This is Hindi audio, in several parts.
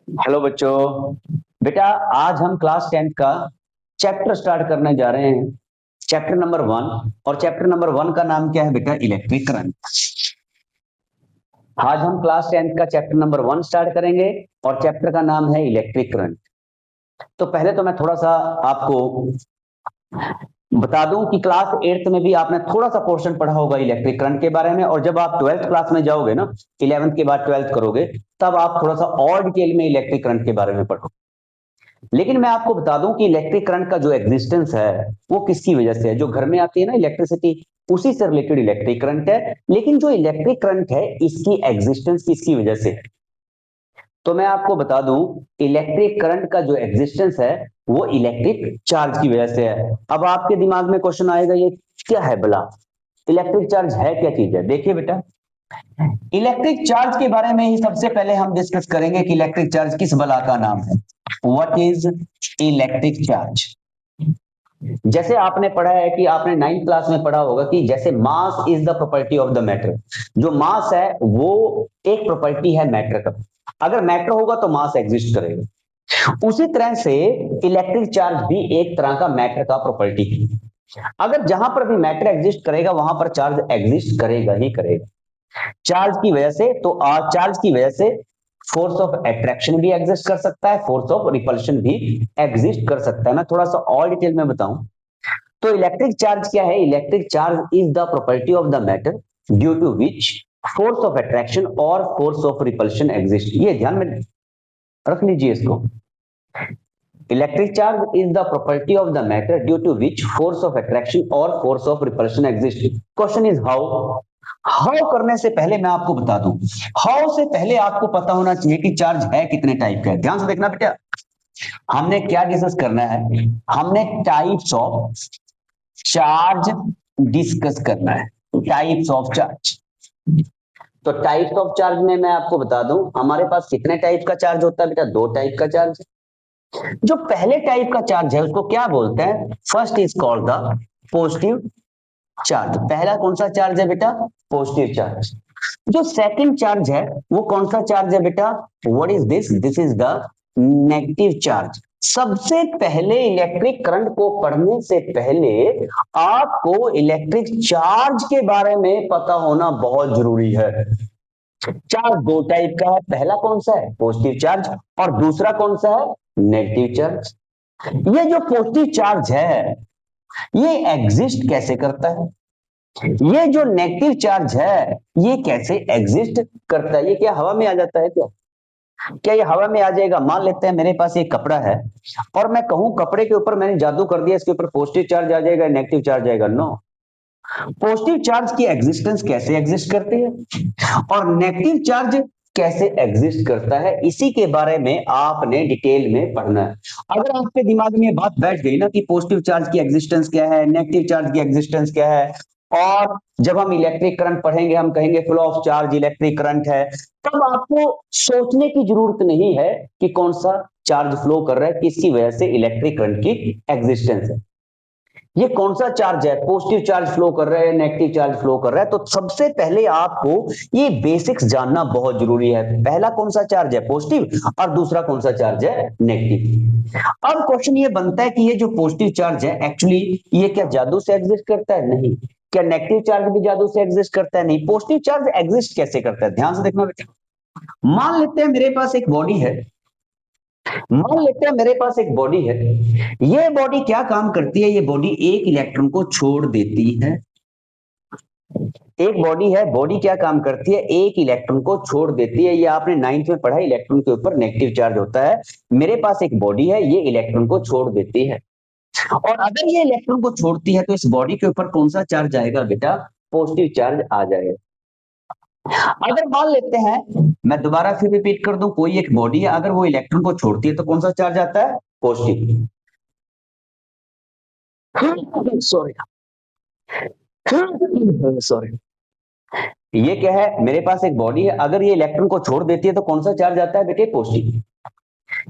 हेलो बच्चों। बेटा, आज हम क्लास 10th का चैप्टर स्टार्ट करने जा रहे हैं। Chapter number 1। और चैप्टर नंबर 1 का नाम क्या है बेटा? Electric current. आज हम क्लास 10th का चैप्टर नंबर 1 स्टार्ट करेंगे और चैप्टर का नाम है इलेक्ट्रिक करंट। तो पहले तो मैं थोड़ा सा आपको बता दूं कि क्लास 8th में भी आपने थोड़ा सा पोर्शन पढ़ा होगा इलेक्ट्रिक करंट के बारे में, और जब आप 12th क्लास में जाओगे ना, 11th के बाद 12th करोगे, तब आप थोड़ा सा और डिटेल में इलेक्ट्रिक करंट के बारे में पढ़ोगे। लेकिन मैं आपको बता दूं कि इलेक्ट्रिक करंट का जो एग्जिस्टेंस है वो किसकी वजह से है? जो घर में आती है ना इलेक्ट्रिसिटी, उसी से रिलेटेड इलेक्ट्रिक करंट है। लेकिन जो इलेक्ट्रिक करंट है इसकी एग्जिस्टेंस किसकी वजह से है? तो मैं आपको बता दूं, इलेक्ट्रिक करंट का जो एग्जिस्टेंस है वो इलेक्ट्रिक चार्ज की वजह से है। अब आपके दिमाग में क्वेश्चन आएगा, ये क्या है भला? इलेक्ट्रिक चार्ज है क्या चीज है? देखिए बेटा, इलेक्ट्रिक चार्ज के बारे में ही सबसे पहले हम डिस्कस करेंगे कि इलेक्ट्रिक चार्ज किस बला का नाम है। What is electric charge? जैसे आपने पढ़ा है कि आपने 9th क्लास में पढ़ा होगा कि जैसे mass is the property of the matter. जो मास है वो एक प्रॉपर्टी है मैटर का। अगर मैटर होगा तो मास एग्जिस्ट करेगा। उसी तरह से इलेक्ट्रिक चार्ज भी एक तरह का मैटर का प्रॉपर्टी है। अगर जहां पर भी मैटर एग्जिस्ट करेगा वहां पर चार्ज एग्जिस्ट करेगा ही करेगा। चार्ज की वजह से तो चार्ज की वजह से फोर्स ऑफ अट्रैक्शन भी एग्जिस्ट कर सकता है, फोर्स ऑफ रिपल्शन भी एग्जिस्ट कर सकता है। मैं थोड़ा सा और डिटेल में बताऊं तो इलेक्ट्रिक चार्ज क्या है? Electric charge is the property of the matter due to which force of attraction और फोर्स ऑफ रिपल्शन एग्जिस्ट। ये ध्यान में रख लीजिए इसको। Electric charge is the property of the matter due to which force of attraction और force of repulsion exist. Question is how. How करने से पहले मैं आपको बता दूं, हाउ से पहले आपको पता होना चाहिए कि चार्ज है कितने टाइप का है। ध्यान से देखना बेटा, हमने क्या डिस्कस करना है? हमने टाइप्स ऑफ चार्ज डिस्कस करना है। Types of charge. तो टाइप्स ऑफ चार्ज में मैं आपको बता दूं, हमारे पास कितने टाइप का चार्ज होता है बेटा? दो टाइप का चार्ज है। जो पहले टाइप का चार्ज है उसको क्या बोलते हैं? First is called the positive charge. पहला कौन सा चार्ज है बेटा? Positive charge. जो सेकंड चार्ज है वो कौन सा चार्ज है बेटा? What is this? This is the negative charge. सबसे पहले इलेक्ट्रिक करंट को पढ़ने से पहले आपको इलेक्ट्रिक चार्ज के बारे में पता होना बहुत जरूरी है। चार्ज दो टाइप का है, पहला कौन सा है? पॉजिटिव चार्ज, और दूसरा कौन सा है? Negative charge. ये जो पॉजिटिव चार्ज है ये एग्जिस्ट कैसे करता है? ये जो नेगेटिव चार्ज है ये कैसे एग्जिस्ट करता है? ये क्या हवा में आ जाता है क्या? क्या ये हवा में आ जाएगा? मान लेते हैं मेरे पास एक कपड़ा है और मैं कहूं कपड़े के ऊपर मैंने जादू कर दिया, इसके ऊपर पॉजिटिव चार्ज आ जाएगा, नेगेटिव चार्ज आएगा? नो। पॉजिटिव चार्ज की एग्जिस्टेंस कैसे एग्जिस्ट करती है और नेगेटिव चार्ज कैसे एग्जिस्ट करता है, इसी के बारे में आपने डिटेल में पढ़ना है। अगर आपके दिमाग में ये बात बैठ गई ना कि पॉजिटिव चार्ज की एग्जिस्टेंस क्या है, नेगेटिव चार्ज की एग्जिस्टेंस क्या है, और जब हम इलेक्ट्रिक करंट पढ़ेंगे हम कहेंगे flow of charge electric current है, तब आपको सोचने की जरूरत नहीं है कि कौन सा चार्ज फ्लो कर रहा है, किसकी वजह से इलेक्ट्रिक करंट की एग्जिस्टेंस है। ये कौन सा चार्ज है? पॉजिटिव चार्ज फ्लो कर रहा है, नेगेटिव चार्ज फ्लो कर रहा है। तो सबसे पहले आपको ये बेसिक्स जानना बहुत जरूरी है। पहला कौन सा चार्ज है? पॉजिटिव, और दूसरा कौन सा चार्ज है? नेगेटिव। अब क्वेश्चन ये बनता है कि ये जो पॉजिटिव चार्ज है एक्चुअली ये क्या जादू से एग्जिस्ट करता है? नहीं। क्या नेगेटिव चार्ज भी जादू से एग्जिस्ट करता है? नहीं। पॉजिटिव चार्ज एग्जिस्ट कैसे करता है? ध्यान से देखना बेटा। मान लेते हैं मेरे पास एक बॉडी है, मान लेते हैं मेरे पास एक बॉडी है। ये बॉडी क्या काम करती है? ये बॉडी एक इलेक्ट्रॉन को छोड़ देती है। एक बॉडी है, बॉडी क्या काम करती है? एक इलेक्ट्रॉन को छोड़ देती है। ये आपने 9th में पढ़ा, इलेक्ट्रॉन के ऊपर नेगेटिव चार्ज होता है। मेरे पास एक बॉडी है, ये इलेक्ट्रॉन को छोड़ देती है, और अगर ये इलेक्ट्रॉन को छोड़ती है तो इस बॉडी के ऊपर कौन सा चार्ज आएगा बेटा? पॉजिटिव चार्ज आ जाएगा। अगर मान लेते हैं, मैं दोबारा फिर रिपीट कर दूं, कोई एक बॉडी है, अगर वो इलेक्ट्रॉन को छोड़ती है तो कौन सा चार्ज आता है? पॉजिटिव। Sorry, sorry. ये क्या है? मेरे पास एक बॉडी है, अगर ये इलेक्ट्रॉन को छोड़ देती है तो कौन सा चार्ज आता है बेटे? पॉजिटिव।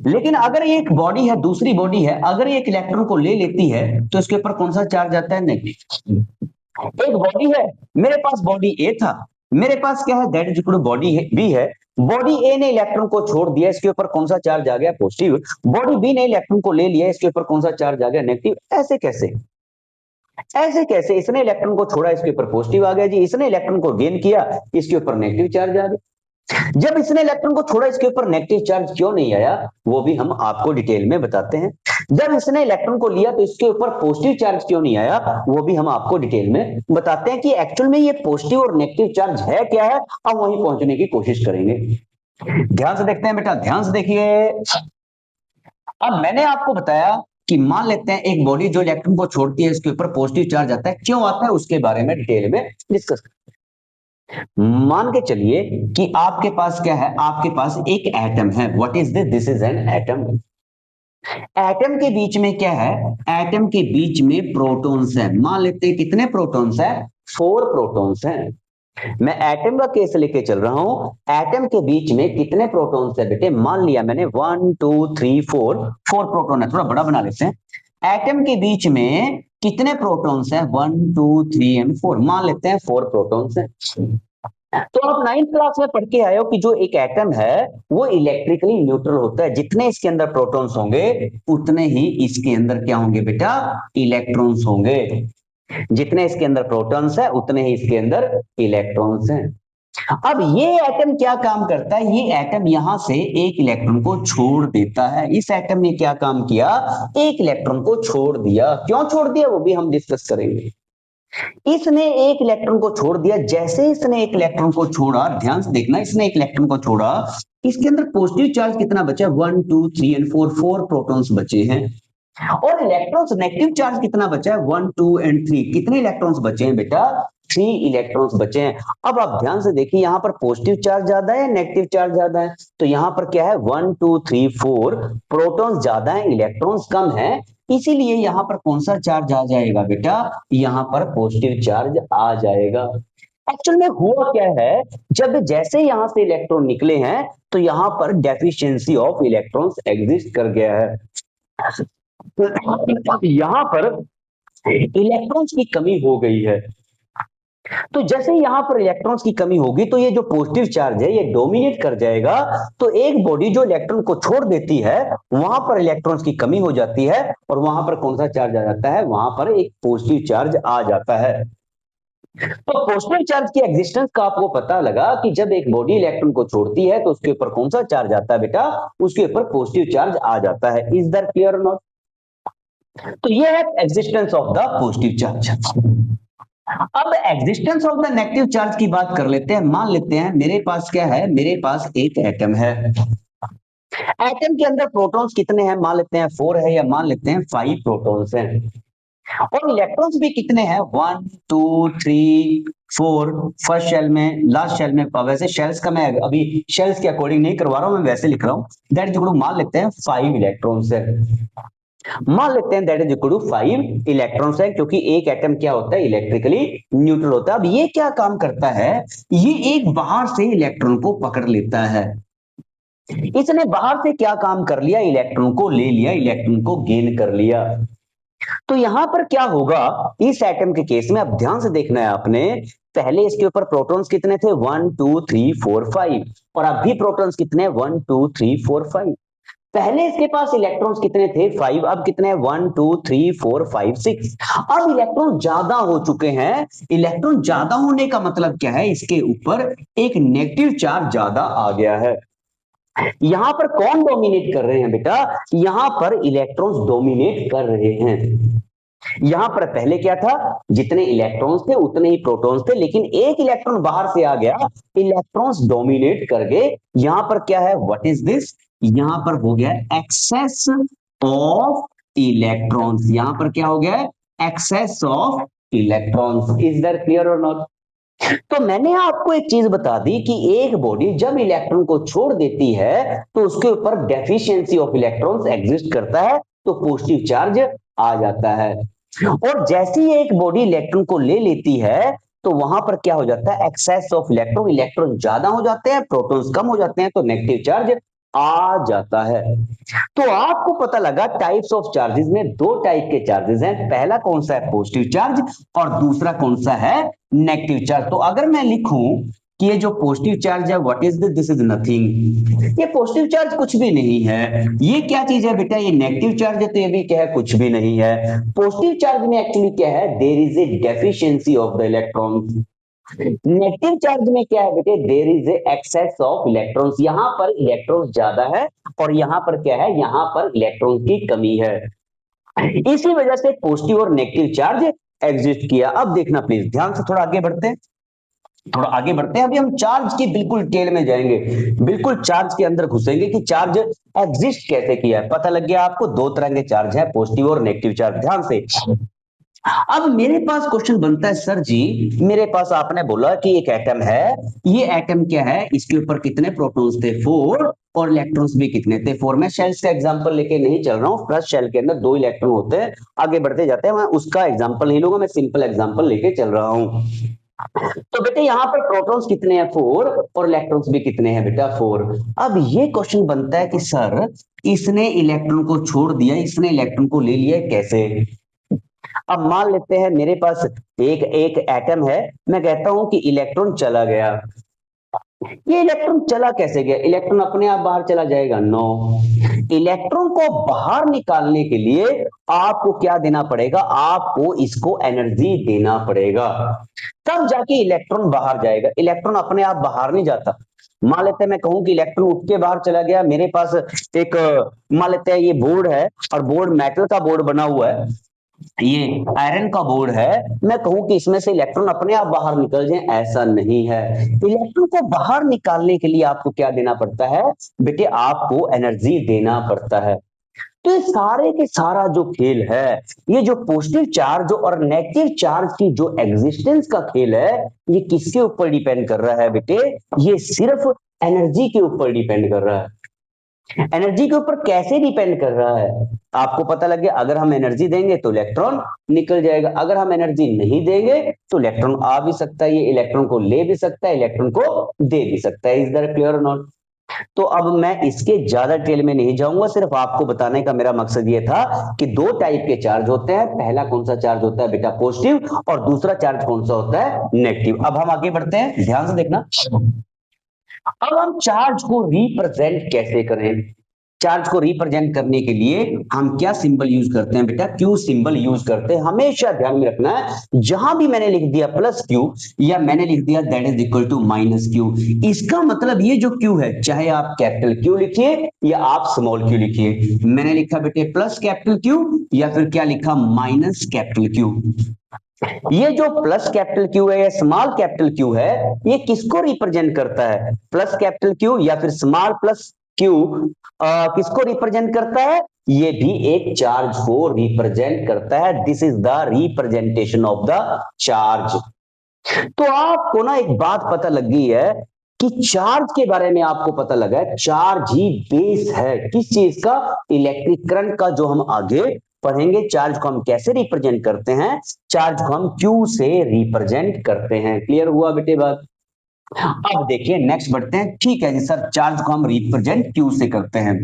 लेकिन अगर ये एक बॉडी है, दूसरी बॉडी है, अगर ये एक इलेक्ट्रॉन को ले लेती है तो इसके ऊपर कौन सा चार्ज आता है? नेगेटिव। एक बॉडी है, मेरे पास बॉडी ए था, मेरे पास क्या है, that is equal to body B है। बॉडी ए ने इलेक्ट्रॉन को छोड़ दिया, इसके ऊपर कौन सा चार्ज आ गया, पॉजिटिव। बॉडी बी ने इलेक्ट्रॉन को ले लिया, इसके ऊपर कौन सा चार्ज आ गया, नेगेटिव। ऐसे कैसे, ऐसे कैसे, इसने इलेक्ट्रॉन को छोड़ा, इसके ऊपर पॉजिटिव आ गया जी, इसने इलेक्ट्रॉन को गेन किया, इसके ऊपर नेगेटिव चार्ज आ गया। जब इसने इलेक्ट्रॉन को छोड़ा, इसके ऊपर नेगेटिव चार्ज क्यों नहीं आया, वो भी हम आपको डिटेल में बताते हैं। जब इसने इलेक्ट्रॉन को लिया तो इसके ऊपर पॉजिटिव चार्ज क्यों नहीं आया, वो भी हम आपको डिटेल में बताते हैं कि एक्चुअल में ये पॉजिटिव और नेगेटिव चार्ज है क्या है। अब वहीं पहुंचने की कोशिश करेंगे। ध्यान से देखते हैं बेटा, ध्यान से देखिए। अब मैंने आपको बताया कि मान लेते हैं एक बॉडी जो इलेक्ट्रॉन को छोड़ती है, इसके ऊपर पॉजिटिव चार्ज आता है, क्यों आता है उसके बारे में डिटेल में डिस्कस करते हैं। मान के चलिए कि आपके पास क्या है, आपके पास एक एटम है। What is this is an atom. Atom के बीच में क्या है, एटम के बीच में प्रोटॉन्स है। मान लेते हैं कितने प्रोटॉन्स है, 4 प्रोटॉन्स हैं। मैं एटम का केस लेके चल रहा हूं। एटम के बीच में कितने प्रोटॉन्स है बेटे, मान लिया मैंने 1 2 3 4 प्रोटॉन है। थोड़ा बड़ा बना लेते हैं। एटम के बीच में कितने प्रोटॉन्स है, 1 2 3 एंड 4, मान लेते हैं 4 प्रोटॉन्स है। तो आप 9th क्लास में पढ़ के आए हो कि जो एक एटम है वो इलेक्ट्रिकली न्यूट्रल होता है। जितने इसके अंदर प्रोटॉन्स होंगे उतने ही इसके अंदर क्या होंगे बेटा, इलेक्ट्रॉन्स होंगे। जितने इसके अंदर प्रोटॉन्स है उतने ही इसके अंदर इलेक्ट्रॉन्स हैं। अब ये एटम क्या काम करता है, ये एटम यहां से एक इलेक्ट्रॉन को छोड़ देता है। इस एटम ने क्या काम किया, एक इलेक्ट्रॉन को छोड़ दिया। क्यों छोड़ दिया वो भी हम डिस्कस करेंगे। इसने एक इलेक्ट्रॉन को छोड़ दिया। जैसे इसने एक इलेक्ट्रॉन को छोड़ा, ध्यान से देखना, इसने एक इलेक्ट्रॉन को छोड़ा, इसके अंदर पॉजिटिव चार्ज कितना बचा, 1 2 3 एंड 4, 4 प्रोटॉन्स बचे हैं। और इलेक्ट्रॉन्स नेगेटिव चार्ज कितना बचा है, 1 2 एंड 3। कितने इलेक्ट्रॉन्स बचे हैं बेटा, 3 इलेक्ट्रॉन्स बचे हैं। अब आप ध्यान से देखिए, यहां पर पॉजिटिव चार्ज ज्यादा है, नेगेटिव चार्ज ज्यादा है। तो यहां पर क्या है, 1 2 3 4 प्रोटॉन्स ज्यादा है, इलेक्ट्रॉन्स कम है। इसीलिए यहां पर कौन सा चार्ज आ जाएगा बेटा, यहां पर पॉजिटिव चार्ज आ जाएगा। एक्चुअल में हुआ क्या है, जब जैसे यहां से इलेक्ट्रॉन निकले हैं तो यहां पर डेफिशिएंसी ऑफ इलेक्ट्रॉन्स एग्जिस्ट कर गया है। यहां पर इलेक्ट्रॉन्स की कमी हो गई है। तो जैसे यहां पर इलेक्ट्रॉन्स की कमी होगी तो ये जो पॉजिटिव चार्ज है ये डोमिनेट कर जाएगा। तो एक बॉडी जो इलेक्ट्रॉन को छोड़ देती है वहां पर इलेक्ट्रॉन्स की कमी हो जाती है और वहां पर कौन सा चार्ज आ जाता है, वहां पर एक पॉजिटिव चार्ज आ जाता है। तो पॉजिटिव चार्ज की एग्जिस्टेंस का आपको पता लगा कि जब एक बॉडी इलेक्ट्रॉन को छोड़ती है तो उसके ऊपर कौन सा चार्ज आता है बेटा, उसके ऊपर पॉजिटिव चार्ज आ जाता है। इज दैट क्लियर और नॉट। तो ये है existence of the positive charge. अब existence of the negative charge की बात कर लेते हैं। मान लेते हैं मेरे पास क्या है, मेरे पास एक एटम है। एटम के अंदर प्रोटॉन्स कितने हैं, मान लेते हैं 4 है या मान लेते हैं 5 प्रोटॉन्स हैं। और इलेक्ट्रॉन्स भी कितने हैं, 1 2 3 4 फर्स्ट शेल में, लास्ट शेल में। वैसे शेल्स का मैं अभी शेल्स के अकॉर्डिंग नहीं करवा रहा हूं, मैं वैसे लिख रहा हूं। दैट इज इक्वल टू, मान लेते हैं 5 इलेक्ट्रॉन्स है। मान लेते हैं that is equal to 5 electrons है, क्योंकि एक एटम क्या होता है, इलेक्ट्रिकली न्यूट्रल होता है। अब ये क्या काम करता है, ये एक बाहर से इलेक्ट्रॉन को पकड़ लेता है। इसने बाहर से क्या काम कर लिया, इलेक्ट्रॉन को ले लिया, इलेक्ट्रॉन को गेन कर लिया। तो यहां पर क्या होगा इस एटम के केस में, अब ध्यान से देखना है आपने। पहले इसके ऊपर प्रोटॉन्स कितने थे, 1 2 3 4 5, और अब भी प्रोटॉन्स कितने, 1 2 3 4 5। पहले इसके पास इलेक्ट्रॉन्स कितने थे, 5, अब कितने हैं, 1 2 3 4 5 6। अब इलेक्ट्रॉन ज्यादा हो चुके हैं। इलेक्ट्रॉन ज्यादा होने का मतलब क्या है, इसके ऊपर एक नेगेटिव चार्ज ज्यादा आ गया है। यहां पर कौन डोमिनेट कर रहे हैं बेटा, यहां पर इलेक्ट्रॉन्स डोमिनेट कर रहे हैं। यहां पर पहले क्या था, जितने इलेक्ट्रॉन्स थे उतने ही प्रोटॉन्स थे, लेकिन एक इलेक्ट्रॉन बाहर से आ गया, इलेक्ट्रॉन्स डोमिनेट कर गए। यहां पर क्या है, व्हाट इज दिस, यहां पर हो गया एक्सेस ऑफ इलेक्ट्रॉन्स। यहां पर क्या हो गया, excess of electrons. Is that clear और नॉट। तो मैंने आपको एक चीज बता दी कि एक बॉडी जब इलेक्ट्रॉन को छोड़ देती है तो उसके ऊपर डेफिशिएंसी ऑफ इलेक्ट्रॉन्स एग्जिस्ट करता है, तो पॉजिटिव चार्ज आ जाता है। और जैसे ही एक बॉडी इलेक्ट्रॉन को ले लेती है तो वहां पर क्या हो जाता है, एक्सेस ऑफ इलेक्ट्रॉन, इलेक्ट्रॉन ज्यादा हो जाते हैं, प्रोटॉन्स कम हो जाते हैं, तो नेगेटिव चार्ज आ जाता है। तो आपको पता लगा टाइप्स ऑफ चार्जेस में 2 टाइप के चार्जेस हैं। पहला कौन सा है, पॉजिटिव चार्ज, और दूसरा कौन सा है, नेगेटिव चार्ज। तो अगर मैं लिखूं कि ये जो पॉजिटिव चार्ज है what is this is nothing, ये पॉजिटिव चार्ज कुछ भी नहीं है। ये क्या चीज है बेटा, ये नेगेटिव चार्ज है तो ये भी क्या है, कुछ भी नहीं है। पॉजिटिव चार्ज में एक्चुअली क्या है, there is a deficiency of the electron. Negative charge में क्या है बेटे, there is a excess of electrons, यहां पर इलेक्ट्रॉन्स ज्यादा है और यहां पर क्या है, यहां पर इलेक्ट्रॉन की कमी है। इसी वजह से पॉजिटिव और नेगेटिव चार्ज एग्जिस्ट किया। अब देखना प्लीज ध्यान से, थोड़ा आगे बढ़ते हैं, थोड़ा आगे बढ़ते हैं। अभी हम चार्ज की बिल्कुल डिटेल में जाएंगे, बिल्कुल चार्ज के अंदर घुसेंगे कि चार्ज एग्जिस्ट कैसे किया है। पता लग गया आपको, दो तरह के चार्ज है, पॉजिटिव और नेगेटिव चार्ज। ध्यान से, अब मेरे पास क्वेश्चन बनता है, सर जी मेरे पास आपने बोला कि एक एटम है, ये एटम क्या है, इसके ऊपर कितने प्रोटॉन्स थे, 4, और इलेक्ट्रॉन्स भी कितने थे, 4। मैं शेल्स का एग्जांपल लेके नहीं चल रहा हूं, फर्स्ट शेल के अंदर 2 इलेक्ट्रॉन होते हैं, आगे बढ़ते जाते हैं, मैं उसका एग्जांपल नहीं लूंगा, मैं सिंपल एग्जांपल लेके चल रहा हूं। तो बेटे यहाँ पर प्रोटॉन्स कितने हैं, 4, और इलेक्ट्रॉन्स भी कितने हैं बेटा, 4। अब ये क्वेश्चन बनता है कि सर इसने इलेक्ट्रॉन को छोड़ दिया, इसने इलेक्ट्रॉन को ले लिया, कैसे। अब मान लेते हैं मेरे पास एक एक एटम है, मैं कहता हूं कि इलेक्ट्रॉन चला गया। ये इलेक्ट्रॉन चला कैसे गया, इलेक्ट्रॉन अपने आप बाहर चला जाएगा, नो। इलेक्ट्रॉन को बाहर निकालने के लिए आपको क्या देना पड़ेगा, आपको इसको एनर्जी देना पड़ेगा, तब जाके इलेक्ट्रॉन बाहर जाएगा। इलेक्ट्रॉन अपने आप बाहर नहीं जाता। मान लेते हैं मैं कहूं कि इलेक्ट्रॉन उठ के बाहर चला गया, मेरे पास एक मान लेते हैं ये बोर्ड है, और बोर्ड मेटल का बोर्ड बना हुआ है, ये आयरन का बोर्ड है, मैं कहूं कि इसमें से इलेक्ट्रॉन अपने आप बाहर निकल जाए, ऐसा नहीं है। इलेक्ट्रॉन को बाहर निकालने के लिए आपको क्या देना पड़ता है बेटे, आपको एनर्जी देना पड़ता है। तो ये सारे के सारा जो खेल है, ये जो पॉजिटिव चार्ज और नेगेटिव चार्ज की जो एग्जिस्टेंस का खेल है, ये किसके ऊपर डिपेंड कर रहा है बेटे, ये सिर्फ एनर्जी के ऊपर डिपेंड कर रहा है। एनर्जी के ऊपर कैसे डिपेंड कर रहा है, आपको पता लग गया, अगर हम एनर्जी देंगे तो इलेक्ट्रॉन निकल जाएगा, अगर हम एनर्जी नहीं देंगे तो इलेक्ट्रॉन आ भी सकता है, ये इलेक्ट्रॉन को ले भी सकता है, इलेक्ट्रॉन को दे भी सकता है। इज दैट क्लियर और नॉट। तो अब मैं इसके ज्यादा डिटेल में नहीं जाऊंगा, सिर्फ आपको बताने का मेरा मकसद ये था कि 2 टाइप के चार्ज होते हैं, पहला कौन सा चार्ज होता है बेटा, पॉजिटिव, और दूसरा चार्ज कौन सा होता है, नेगेटिव। अब हम आगे बढ़ते हैं, ध्यान से देखना। अब हम चार्ज को रिप्रेजेंट कैसे करें, चार्ज को रिप्रेजेंट करने के लिए हम क्या सिंबल यूज करते हैं बेटा, क्यू सिंबल यूज करते हैं। हमेशा ध्यान में रखना है, जहां भी मैंने लिख दिया प्लस क्यू या मैंने लिख दिया that is equal to minus Q, इसका मतलब ये जो क्यू है, चाहे आप कैपिटल क्यू लिखिए या आप स्मॉल क्यू लिखिए, मैंने लिखा बेटे प्लस कैपिटल क्यू या फिर क्या लिखा, माइनस कैपिटल क्यू। ये जो प्लस कैपिटल क्यू है या स्मॉल कैपिटल क्यू है, ये किसको रिप्रेजेंट करता है, प्लस कैपिटल क्यू या फिर स्मॉल प्लस क्यू किसको रिप्रेजेंट करता है, ये भी एक चार्ज को रिप्रेजेंट करता है। This is the representation of the charge. तो आपको ना एक बात पता लग गई है कि चार्ज के बारे में आपको पता लगा है, चार्ज ही बेस है किस चीज का, इलेक्ट्रिक करंट का, जो हम आगे पढ़ेंगे। चार्ज को हम कैसे रिप्रेजेंट करते हैं, चार्ज को हम क्यू से रिप्रेजेंट करते हैं। क्लियर हुआ बेटे बात। अब देखिए नेक्स्ट बढ़ते हैं। ठीक है जी सर, चार्ज को हम रिप्रेजेंट क्यू से करते हैं।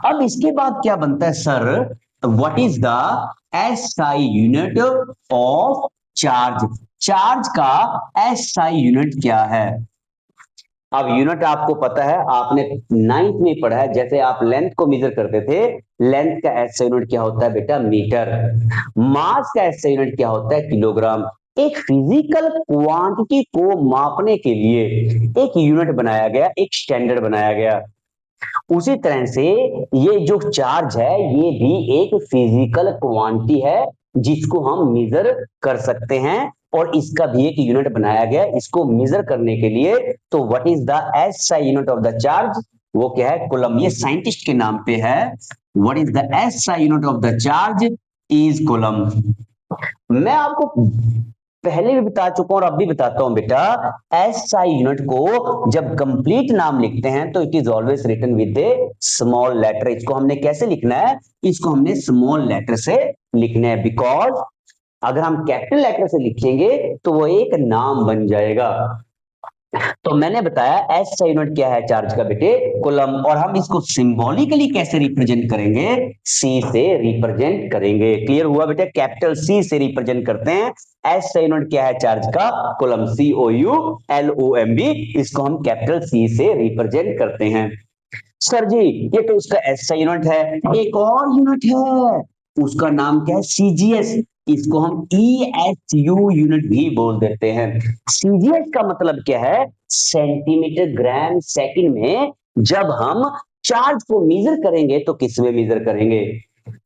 अब इसके बाद क्या बनता है sir, what is the SI unit of charge, charge का एसआई यूनिट क्या है। अब यूनिट आपको पता है, आपने 9th में पढ़ा है, जैसे आप लेंथ को मेजर करते थे, लेंथ का एसआई यूनिट क्या होता है बेटा, मीटर। मास का एसआई यूनिट क्या होता है, किलोग्राम। एक फिजिकल क्वांटिटी को मापने के लिए एक यूनिट बनाया गया, एक स्टैंडर्ड बनाया गया। उसी तरह से ये जो चार्ज है, ये भी एक फिजिकल क्वांटिटी है जिसको हम मेजर कर सकते हैं, और इसका भी एक यूनिट बनाया गया इसको मेजर करने के लिए। तो what is the SI unit of the charge, वो क्या है, कूलम। ये साइंटिस्ट के नाम पे है। What is the SI unit of the charge, is coulomb. मैं आपको पहले भी बता चुका हूं और अब भी बताता हूं बेटा, एसआई यूनिट को जब कंप्लीट नाम लिखते हैं तो it is always written with a small letter. इसको हमने कैसे लिखना है, इसको हमने स्मॉल लेटर से लिखना है, बिकॉज अगर हम कैपिटल लेटर से लिखेंगे तो वो एक नाम बन जाएगा। तो मैंने बताया एस SI यूनिट क्या है चार्ज का बेटे, कूलम। और हम इसको सिंबॉलिकली कैसे रिप्रेजेंट करेंगे, सी से रिप्रेजेंट करेंगे। क्लियर हुआ बेटे, कैपिटल सी से रिप्रेजेंट करते हैं। एस SI यूनिट क्या है चार्ज का, कूलम, COULOMB, इसको हम कैपिटल सी से रिप्रेजेंट करते हैं। सर जी ये तो उसका SI यूनिट है, एक और यूनिट है, उसका नाम क्या है, CGS, इसको हम ESU यूनिट भी बोल देते हैं। CGS का मतलब क्या है, सेंटीमीटर ग्राम सेकंड में जब हम चार्ज को मेजर करेंगे तो किस में मेजर करेंगे।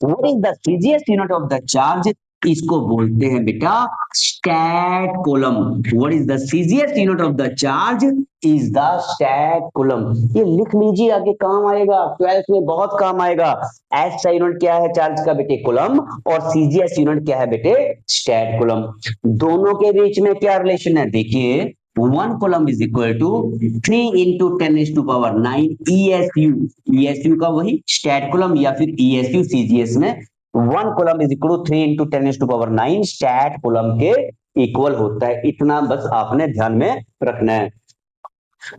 What is the CGS unit of the charge, इसको बोलते हैं बेटा statcoulomb. What is the CGS unit of the charge, is the statcoulomb. ये लिख लीजिए, आगे काम आएगा, 12th में बहुत काम आएगा। एस यूनिट क्या है चार्ज का बेटे, कूलम, और सीजीएस यूनिट क्या है बेटे, स्टैट कूलम। दोनों के बीच में क्या रिलेशन है, देखिए 1 coulomb is equal to 3 into 10⁻⁹ ESU का वही स्टैट कूलम या फिर ESU CGS में 1 coulomb is equal to 3 into 10⁻⁹ statcoulomb के इक्वल होता है। इतना बस आपने ध्यान में रखना है।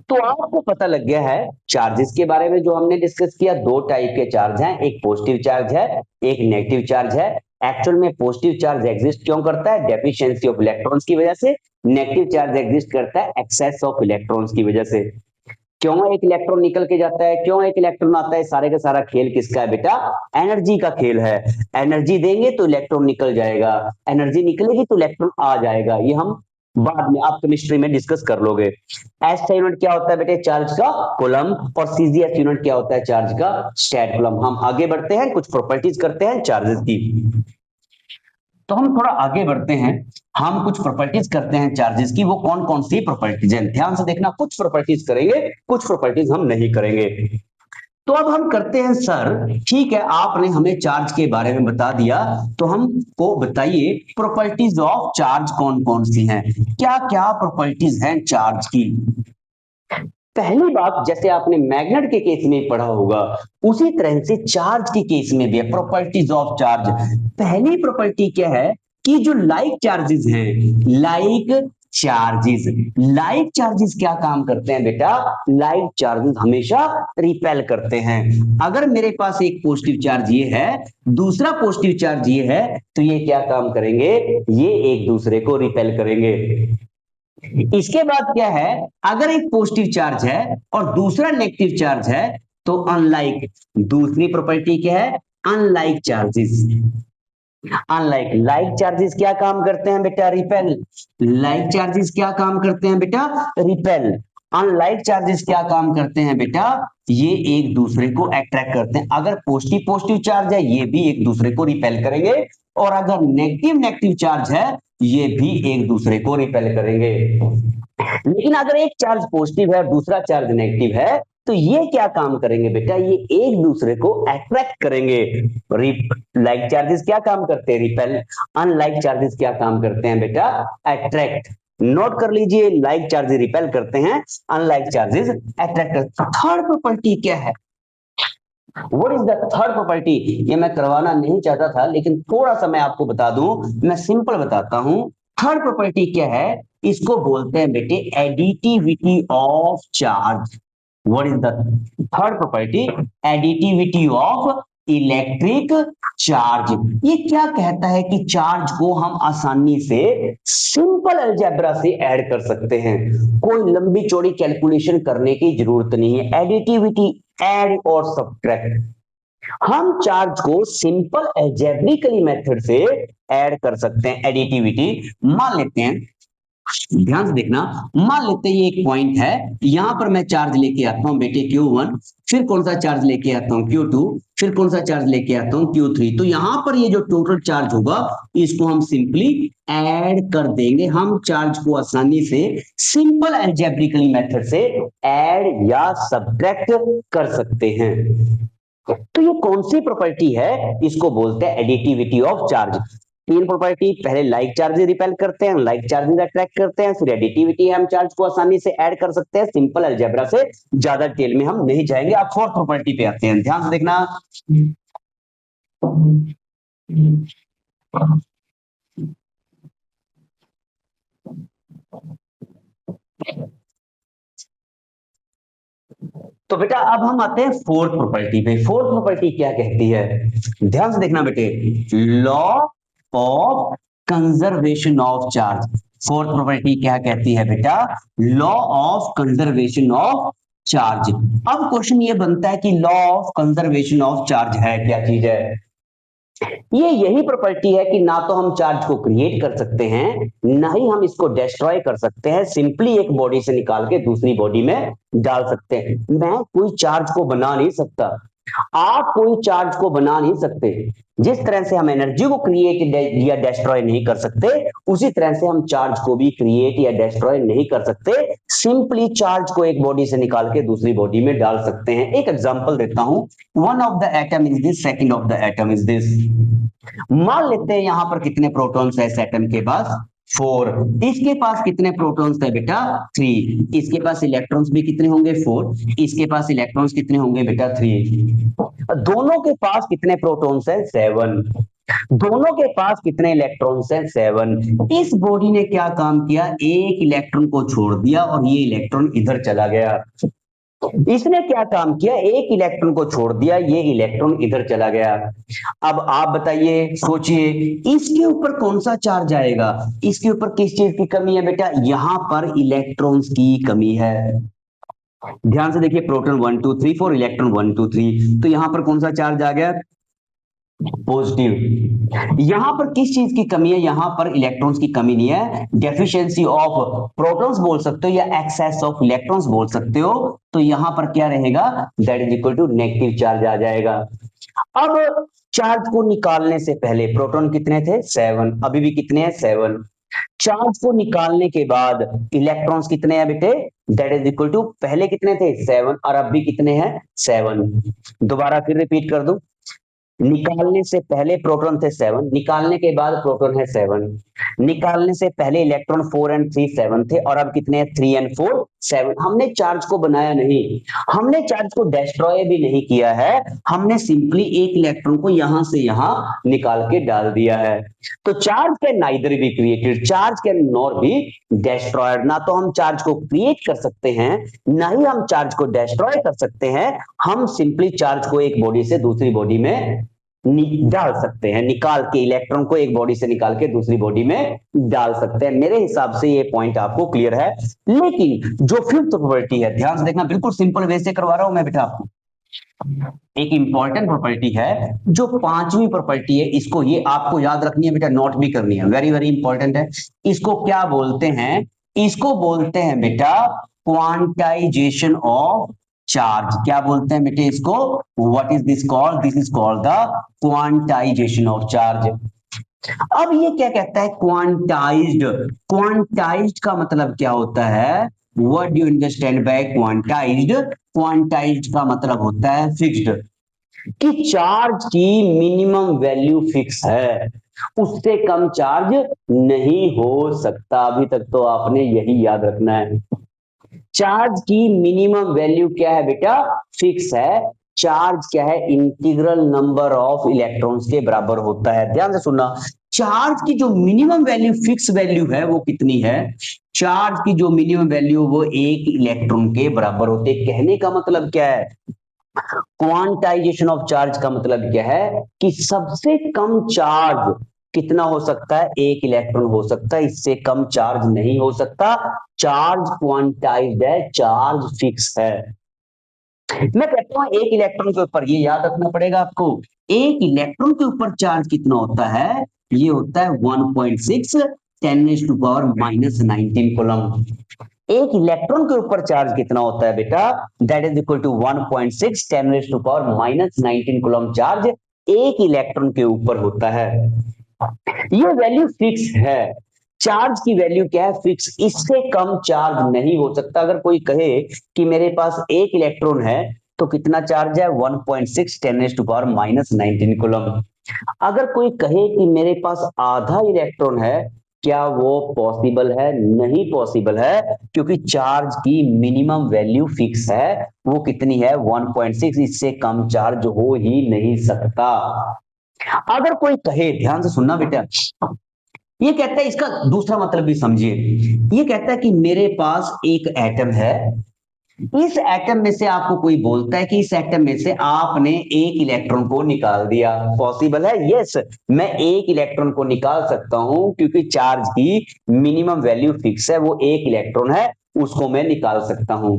तो आपको पता लग गया है चार्जेस के बारे में जो हमने डिस्कस किया। दो टाइप के चार्ज हैं, एक पॉजिटिव चार्ज है, एक नेगेटिव चार्ज है। एक्चुअल में पॉजिटिव चार्ज एग्जिस्ट क्यों करता है, डेफिशिएंसी ऑफ इलेक्ट्रॉन्स की वजह से। नेगेटिव चार्ज एग्जिस्ट करता है एक्सेस ऑफ इलेक्ट्रॉन्स की वजह से। क्यों एक इलेक्ट्रॉन निकल के जाता है, क्यों एक इलेक्ट्रॉन आता है, सारे का सारा खेल किसका है बेटा, एनर्जी का खेल है। एनर्जी देंगे तो इलेक्ट्रॉन निकल जाएगा, एनर्जी निकलेगी तो इलेक्ट्रॉन आ जाएगा। ये हम बाद में आप केमिस्ट्री में डिस्कस कर लोगे। एस यूनिट क्या होता है बेटे, चार्ज का कूलम, और सीजीएस यूनिट क्या होता है, चार्ज का स्टैट कूलम। हम आगे बढ़ते हैं, कुछ प्रॉपर्टीज करते हैं चार्जेस की। तो हम थोड़ा आगे बढ़ते हैं, हम कुछ प्रॉपर्टीज करते हैं चार्जेस की। वो कौन कौन सी प्रॉपर्टीज हैं, ध्यान से देखना, कुछ प्रॉपर्टीज करेंगे, कुछ प्रॉपर्टीज हम नहीं करेंगे। तो अब हम करते हैं सर, ठीक है आपने हमें चार्ज के बारे में बता दिया, तो हमको बताइए प्रॉपर्टीज ऑफ चार्ज कौन कौन सी हैं, क्या क्या प्रॉपर्टीज हैं चार्ज की। पहली बात, जैसे आपने मैग्नेट के केस में पढ़ा होगा, उसी तरह से चार्ज के केस में भी है प्रॉपर्टीज ऑफ चार्ज। पहली प्रॉपर्टी क्या है कि जो लाइक चार्जेस हैं, लाइक चार्जेस क्या काम करते हैं बेटा, लाइक चार्जेस हमेशा रिपेल करते हैं। अगर मेरे पास एक पॉजिटिव चार्ज ये है, दूसरा पॉजिटिव चार्ज ये है, तो ये क्या काम करेंगे, ये एक दूसरे को रिपेल करेंगे। इसके बाद क्या है, अगर एक पॉजिटिव चार्ज है और दूसरा नेगेटिव चार्ज है, तो अनलाइक, दूसरी प्रॉपर्टी क्या है, unlike charges. Unlike, like charges क्या काम करते हैं बेटा, रिपेल। लाइक चार्जेस क्या काम करते हैं बेटा, रिपेल। अनलाइक चार्जेस क्या काम करते हैं बेटा, ये एक दूसरे को अट्रैक्ट करते हैं। अगर पॉजिटिव पॉजिटिव चार्ज है, ये भी एक दूसरे को रिपेल करेंगे, और अगर नेगेटिव नेगेटिव चार्ज है, ये भी एक दूसरे को रिपेल करेंगे। लेकिन अगर एक चार्ज पॉजिटिव है और दूसरा चार्ज नेगेटिव है, तो ये क्या काम करेंगे बेटा, ये एक दूसरे को अट्रैक्ट करेंगे। लाइक चार्जेस क्या काम करते हैं, रिपेल। अनलाइक चार्जेस क्या काम करते हैं बेटा, अट्रैक्ट। नोट कर लीजिए, लाइक चार्जेस रिपेल करते हैं, अनलाइक चार्जेस अट्रैक्ट करते हैं। थर्ड प्रॉपर्टी क्या है, what is the third property, ये मैं करवाना नहीं चाहता था, लेकिन थोड़ा सा मैं आपको बता दूं, मैं सिंपल बताता हूं। थर्ड प्रॉपर्टी क्या है, इसको बोलते हैं बेटे additivity of charge. What is the third property, additivity of electric charge. ये क्या कहता है कि चार्ज को हम आसानी से सिंपल अलजेब्रा से ऐड कर सकते हैं, कोई लंबी चौड़ी कैलकुलेशन करने की जरूरत नहीं है। एडिटिविटी, ऐड और सब्ट्रैक्ट, हम चार्ज को सिंपल अलजेब्रिकली मेथड से ऐड कर सकते हैं। एडिटिविटी, मान लेते हैं, ध्यान से देखना, मान लेते हैं ये एक पॉइंट है, यहां पर मैं चार्ज लेके आता हूं बेटे Q1, फिर कौन सा चार्ज लेके आता हूं Q2, फिर कौन सा चार्ज लेके आता हूं Q3। तो यहां पर ये जो टोटल चार्ज होगा, इसको हम सिंपली ऐड कर देंगे। हम चार्ज को आसानी से सिंपल अलजेब्रिकली मेथड से ऐड या सब्ट्रैक्ट कर सकते हैं। तो ये कौन सी प्रॉपर्टी है, इसको बोलते हैं एडिटिविटी ऑफ चार्ज। तीन प्रॉपर्टी, पहले लाइक चार्जेस रिपेल करते हैं, लाइक चार्जेस अट्रैक्ट करते हैं, फिर एडिटिविटी, हम चार्ज को आसानी से ऐड कर सकते हैं सिंपल अलजेब्रा से। ज्यादा डिटेल में हम नहीं जाएंगे। आप फोर्थ प्रॉपर्टी पे आते हैं, ध्यान से देखना। तो बेटा अब हम आते हैं फोर्थ प्रॉपर्टी पे। फोर्थ प्रॉपर्टी क्या कहती है, ध्यान से देखना बेटे, law of conservation of charge. Fourth property क्या कहती है बेटा, law of conservation of charge. अब क्वेश्चन ये बनता है कि law of conservation of charge है क्या चीज है। ये यही प्रॉपर्टी है कि ना तो हम चार्ज को क्रिएट कर सकते हैं, ना ही हम इसको डिस्ट्रॉय कर सकते हैं। सिंपली एक बॉडी से निकाल के दूसरी बॉडी में डाल सकते हैं। मैं कोई चार्ज को बना नहीं सकता, आप कोई चार्ज को बना नहीं सकते। जिस तरह से हम एनर्जी को क्रिएट या डिस्ट्रॉय नहीं कर सकते, उसी तरह से हम चार्ज को भी क्रिएट या डिस्ट्रॉय नहीं कर सकते। सिंपली चार्ज को एक बॉडी से निकाल के दूसरी बॉडी में डाल सकते हैं। एक एग्जांपल देता हूं, one of the atom is this, second of the atom is this. मान लेते हैं यहां पर कितने प्रोटॉन्स है इस एटम के पास, 4। इसके पास कितने प्रोटॉन्स है बेटा, 3। इसके पास इलेक्ट्रॉन्स भी कितने होंगे, 4। इसके पास इलेक्ट्रॉन्स कितने होंगे बेटा, 3। दोनों के पास कितने प्रोटॉन्स है, 7। दोनों के पास कितने इलेक्ट्रॉन्स हैं, 7। इस बॉडी ने क्या काम किया, एक इलेक्ट्रॉन को छोड़ दिया और ये इलेक्ट्रॉन इधर चला गया। इसने क्या काम किया, एक इलेक्ट्रॉन को छोड़ दिया, ये इलेक्ट्रॉन इधर चला गया। अब आप बताइए, सोचिए, इसके ऊपर कौन सा चार्ज आएगा, इसके ऊपर किस चीज की कमी है बेटा, यहां पर इलेक्ट्रॉन्स की कमी है। ध्यान से देखिए, प्रोटॉन 1 2 3 4, इलेक्ट्रॉन 1 2 3, तो यहां पर कौन सा चार्ज आ गया, पॉजिटिव। यहां पर किस चीज की कमी है, यहां पर इलेक्ट्रॉन्स की कमी नहीं है, डेफिशिएंसी ऑफ प्रोटॉन्स बोल सकते हो या एक्सेस ऑफ इलेक्ट्रॉन्स बोल सकते हो। तो यहां पर क्या रहेगा, that is equal to negative charge आ जाएगा। अब चार्ज को निकालने से पहले प्रोटॉन कितने थे, 7। अभी भी कितने हैं, 7। चार्ज को निकालने के बाद इलेक्ट्रॉन्स कितने हैं बेटे, दैट इज इक्वल टू, पहले कितने थे, 7, और अब भी कितने हैं, 7। दोबारा फिर रिपीट कर दूं, निकालने से पहले प्रोटॉन थे 7, निकालने के बाद प्रोटॉन है 7। निकालने से पहले इलेक्ट्रॉन 4 और 3 7 थे, और अब कितने हैं, 3 और 4 7। हमने चार्ज को बनाया नहीं, हमने चार्ज को डिस्ट्रॉय भी नहीं किया है, हमने सिंपली एक इलेक्ट्रॉन को यहां से यहां निकाल के डाल दिया है। तो charge can neither be created, charge can not be destroyed. ना तो हम चार्ज को क्रिएट कर सकते हैं, ना ही हम चार्ज को डिस्ट्रॉय कर सकते हैं। हम सिंपली चार्ज को एक बॉडी से दूसरी बॉडी में डाल सकते हैं, निकाल के इलेक्ट्रॉन को एक बॉडी से निकाल के दूसरी बॉडी में डाल सकते हैं। मेरे हिसाब से ये पॉइंट आपको क्लियर है। लेकिन जो फिफ्थ प्रॉपर्टी है, ध्यान से देखना, बिल्कुल सिंपल वे से करवा रहा हूं मैं बेटा आपको। एक इंपॉर्टेंट प्रॉपर्टी है, जो पांचवी प्रॉपर्टी है, इसको ये आपको याद रखनी है बेटा, नोट भी करनी है, वेरी वेरी इंपॉर्टेंट है। इसको क्या बोलते हैं, इसको बोलते हैं बेटा क्वांटाइजेशन ऑफ चार्ज। क्या बोलते हैं बेटे इसको, what is this called, this is called the quantization of charge. अब ये क्या कहता है, क्वांटाइज्ड। क्वांटाइज्ड का मतलब क्या होता है, what do you understand by quantized. Quantized का मतलब होता है फिक्स्ड, कि चार्ज की मिनिमम वैल्यू फिक्स है, उससे कम चार्ज नहीं हो सकता। अभी तक तो आपने यही याद रखना है, चार्ज की मिनिमम वैल्यू क्या है बेटा, फिक्स है। चार्ज क्या है, इंटीग्रल नंबर ऑफ इलेक्ट्रॉन्स के बराबर होता है। ध्यान से सुनना, चार्ज की जो मिनिमम वैल्यू, फिक्स वैल्यू है, वो कितनी है, चार्ज की जो मिनिमम वैल्यू वो एक इलेक्ट्रॉन के बराबर होते हैं। कहने का मतलब क्या है, क्वांटाइजेशन ऑफ चार्ज का मतलब क्या है, कि सबसे कम चार्ज कितना हो सकता है, एक इलेक्ट्रॉन हो सकता है, इससे कम चार्ज नहीं हो सकता। चार्ज क्वांटाइज्ड है, चार्ज फिक्स है। मैं कहता हूं एक इलेक्ट्रॉन के ऊपर, ये याद रखना पड़ेगा आपको, एक इलेक्ट्रॉन के ऊपर चार्ज कितना होता है, ये होता है 1.6 10⁻⁻19 कूलम। एक इलेक्ट्रॉन के ऊपर चार्ज कितना होता है बेटा, that is equal to 1.6 10⁻⁻19 coulomb charge एक इलेक्ट्रॉन के ऊपर होता है। ये वैल्यू फिक्स है, चार्ज की वैल्यू क्या है, फिक्स, इससे कम चार्ज नहीं हो सकता। अगर कोई कहे कि मेरे पास एक इलेक्ट्रॉन है, तो कितना चार्ज है, 1.6 10⁻⁻19 कूलम। अगर कोई कहे कि मेरे पास आधा इलेक्ट्रॉन है, क्या वो पॉसिबल है, नहीं पॉसिबल है, क्योंकि चार्ज की मिनिमम वैल्यू फिक्स है, वो कितनी है, 1.6, इससे कम चार्ज हो ही नहीं सकता। अगर कोई कहे, ध्यान से सुनना बेटा, ये कहता है, इसका दूसरा मतलब भी समझिए, ये कहता है कि मेरे पास एक एटम है, इस एटम में से आपको कोई बोलता है कि इस एटम में से आपने एक इलेक्ट्रॉन को निकाल दिया, पॉसिबल है? यस, मैं एक इलेक्ट्रॉन को निकाल सकता हूं क्योंकि चार्ज की मिनिमम वैल्यू फिक्स है, वो एक इलेक्ट्रॉन है, उसको मैं निकाल सकता हूं।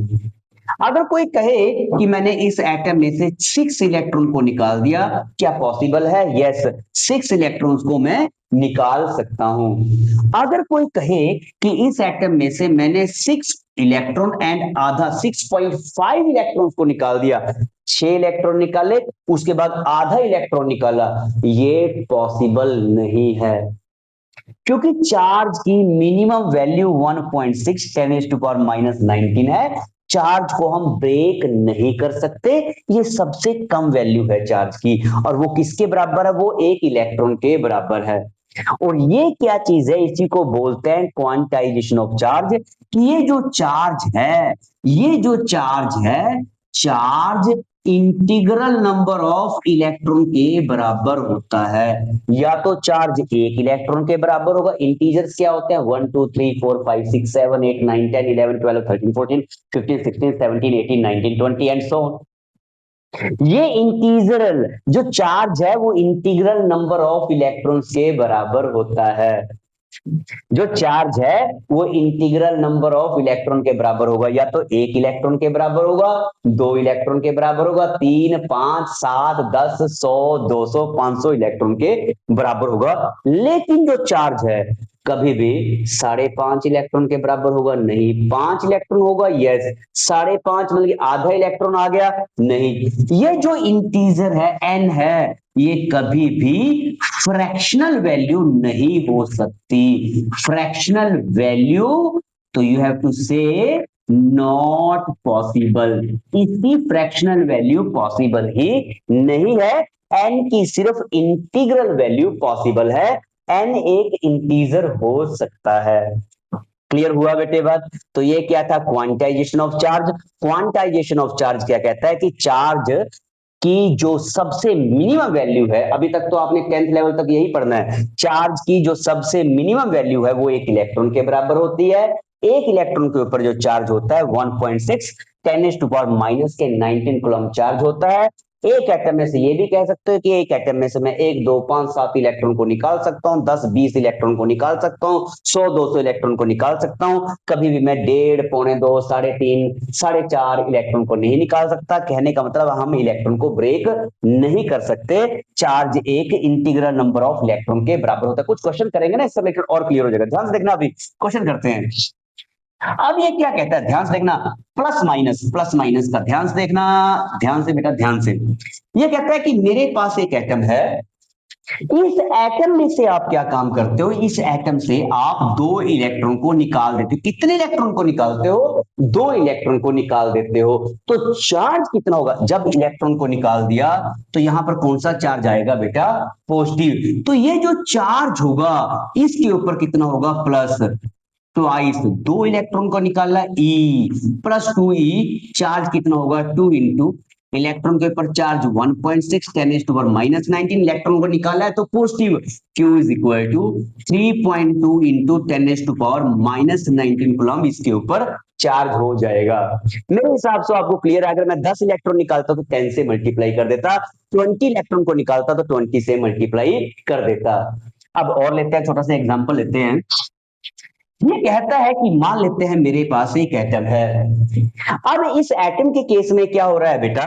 अगर कोई कहे कि मैंने इस एटम में से 6 इलेक्ट्रॉन को निकाल दिया, क्या पॉसिबल है? यस, 6 इलेक्ट्रॉन्स को मैं निकाल सकता हूं। अगर कोई कहे कि इस एटम में से मैंने 6 इलेक्ट्रॉन एंड आधा 6.5 इलेक्ट्रॉन्स को निकाल दिया, 6 इलेक्ट्रॉन निकाले उसके बाद आधा इलेक्ट्रॉन निकाला, ये पॉसिबल नहीं है क्योंकि चार्ज की मिनिमम वैल्यू 1.6 10⁻⁻19 है। चार्ज को हम ब्रेक नहीं कर सकते, ये सबसे कम वैल्यू है चार्ज की, और वो किसके बराबर है? वो एक इलेक्ट्रॉन के बराबर है। और ये क्या चीज है? इसी को बोलते हैं क्वांटाइजेशन ऑफ चार्ज। कि ये जो चार्ज है, ये जो चार्ज है, charge integral number of electron के बराबर होता है। या तो चार्ज एक इलेक्ट्रॉन के बराबर होगा, इंटीजर्स क्या होते हैं? 1 2 3 4 5 6 7 8 9 10 11 12 13 14 15 16 17 18 19 20 एंड सो ऑन। ये इंटीग्रल जो चार्ज है वो इंटीग्रल नंबर ऑफ इलेक्ट्रॉन्स के बराबर होता है। जो चार्ज है वो इंटीग्रल नंबर ऑफ इलेक्ट्रॉन के बराबर होगा, या तो एक इलेक्ट्रॉन के बराबर होगा, दो इलेक्ट्रॉन के बराबर होगा, 3 5 7 10 100 200 500 इलेक्ट्रॉन के बराबर होगा। लेकिन जो चार्ज है कभी भी 5.5 इलेक्ट्रॉन के बराबर होगा नहीं। 5 इलेक्ट्रॉन होगा, यस। 5.5 मतलब आधा इलेक्ट्रॉन आ गया, नहीं। ये जो इंटीजर है एन है, ये कभी भी फ्रैक्शनल वैल्यू नहीं हो सकती। फ्रैक्शनल वैल्यू, तो यू हैव टू से नॉट पॉसिबल। इसकी फ्रैक्शनल वैल्यू पॉसिबल ही नहीं है। एन की सिर्फ इंटीग्रल वैल्यू पॉसिबल है। एन एक इंटीजर हो सकता है। क्लियर हुआ बेटे बात? तो ये क्या था? Quantization of charge. Quantization of charge क्या कहता है कि चार्ज की जो सबसे मिनिमम वैल्यू है, अभी तक तो आपने 10th लेवल तक यही पढ़ना है, चार्ज की जो सबसे मिनिमम वैल्यू है वो एक इलेक्ट्रॉन के बराबर होती है। एक इलेक्ट्रॉन के ऊपर जो चार्ज होता है 1.6 10⁻⁻19 कूलम चार्ज होता है। एक एटम में से ये भी कह सकते हो कि एक एटम में से मैं 1 2 5 7 इलेक्ट्रॉन को निकाल सकता हूं, 10 20 इलेक्ट्रॉन को निकाल सकता हूं, 100 200 इलेक्ट्रॉन को निकाल सकता हूं। कभी भी मैं 1.5 1.25 3.5 4.5 इलेक्ट्रॉन को नहीं निकाल सकता। कहने का मतलब हम इलेक्ट्रॉन को ब्रेक नहीं कर सकते। चार्ज एक इंटीग्रल नंबर ऑफ इलेक्ट्रॉन के बराबर होता है। कुछ क्वेश्चन करेंगे ना, इससे रिलेटेड और क्लियर हो जाएगा। ध्यान से देखना, अभी क्वेश्चन करते हैं। अब ये क्या कहता है, ध्यान से देखना, प्लस माइनस का ध्यान से देखना, ध्यान से बेटा, ध्यान से। ये कहता है कि मेरे पास एक एटम है, इस एटम में से आप क्या काम करते हो? इस एटम से आप 2 इलेक्ट्रॉन को निकाल देते हो। कितने इलेक्ट्रॉन को निकालते हो? 2 इलेक्ट्रॉन को निकाल देते हो। तो चार्ज कितना होगा? जब इलेक्ट्रॉन को निकाल दिया तो यहां पर कौन सा चार्ज आएगा बेटा? पॉजिटिव। तो ये जो चार्ज होगा इसके ऊपर कितना होगा? Plus twice. 2 इलेक्ट्रॉन को निकाला, ई प्लस 2e, चार्ज कितना होगा? 2 इंटू इलेक्ट्रॉन के ऊपर चार्ज 1.6 10⁻⁻19 इलेक्ट्रॉन को निकाला है तो positive. Q is equal to 3.2 into 10⁻⁻19 coulomb इसके ऊपर चार्ज हो जाएगा। मेरे हिसाब से आपको क्लियर है। अगर मैं 10 इलेक्ट्रॉन निकालता तो 10 से मल्टीप्लाई कर देता, 20 इलेक्ट्रॉन को निकालता तो 20 से मल्टीप्लाई कर देता। अब और लेते हैं, छोटा सा एग्जांपल लेते हैं। ये कहता है कि मान लेते हैं मेरे पास एक एटम है। अब इस एटम के केस में क्या हो रहा है बेटा?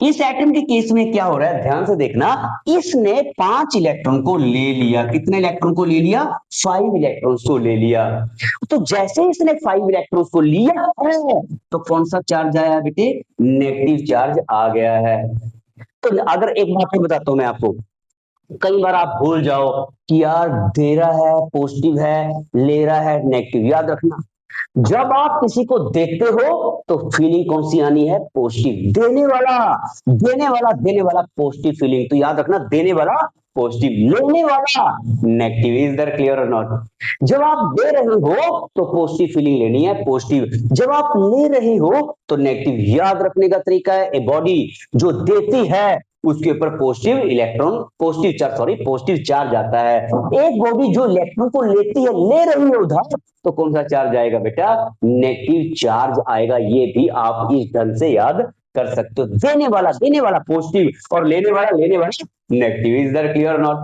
इस एटम के केस में क्या हो रहा है, ध्यान से देखना। इसने 5 इलेक्ट्रॉन को ले लिया। कितने इलेक्ट्रॉन को ले लिया? 5 इलेक्ट्रॉन्स को ले लिया। तो जैसे इसने 5 इलेक्ट्रॉन्स को लिया है तो कौन सा चार्ज आया बेटे? नेगेटिव चार्ज आ गया है। तो अगर एक बात मैं बताता हूं मैं आपको, कई बार आप भूल जाओ कि यार दे रहा है पॉजिटिव है, ले रहा है नेगेटिव। याद रखना, जब आप किसी को देते हो तो फीलिंग कौन सी आनी है? पॉजिटिव। देने वाला पॉजिटिव फीलिंग। तो याद रखना, देने वाला पॉजिटिव, लेने वाला नेगेटिव। इज दैट क्लियर और नॉट? जब आप दे रहे हो तो पॉजिटिव फीलिंग लेनी है, पॉजिटिव। जब आप ले रहे हो तो नेगेटिव। याद रखने का तरीका है, ए बॉडी जो देती है उसके ऊपर पॉजिटिव चार्ज आता है। एक बॉडी जो इलेक्ट्रॉन को लेती है, ले रही है उधर, तो कौन सा चार्ज आएगा बेटा? नेगेटिव चार्ज आएगा। ये भी आप इस ढंग से याद कर सकते हो। देने वाला पॉजिटिव और लेने वाला negative. Is that clear not?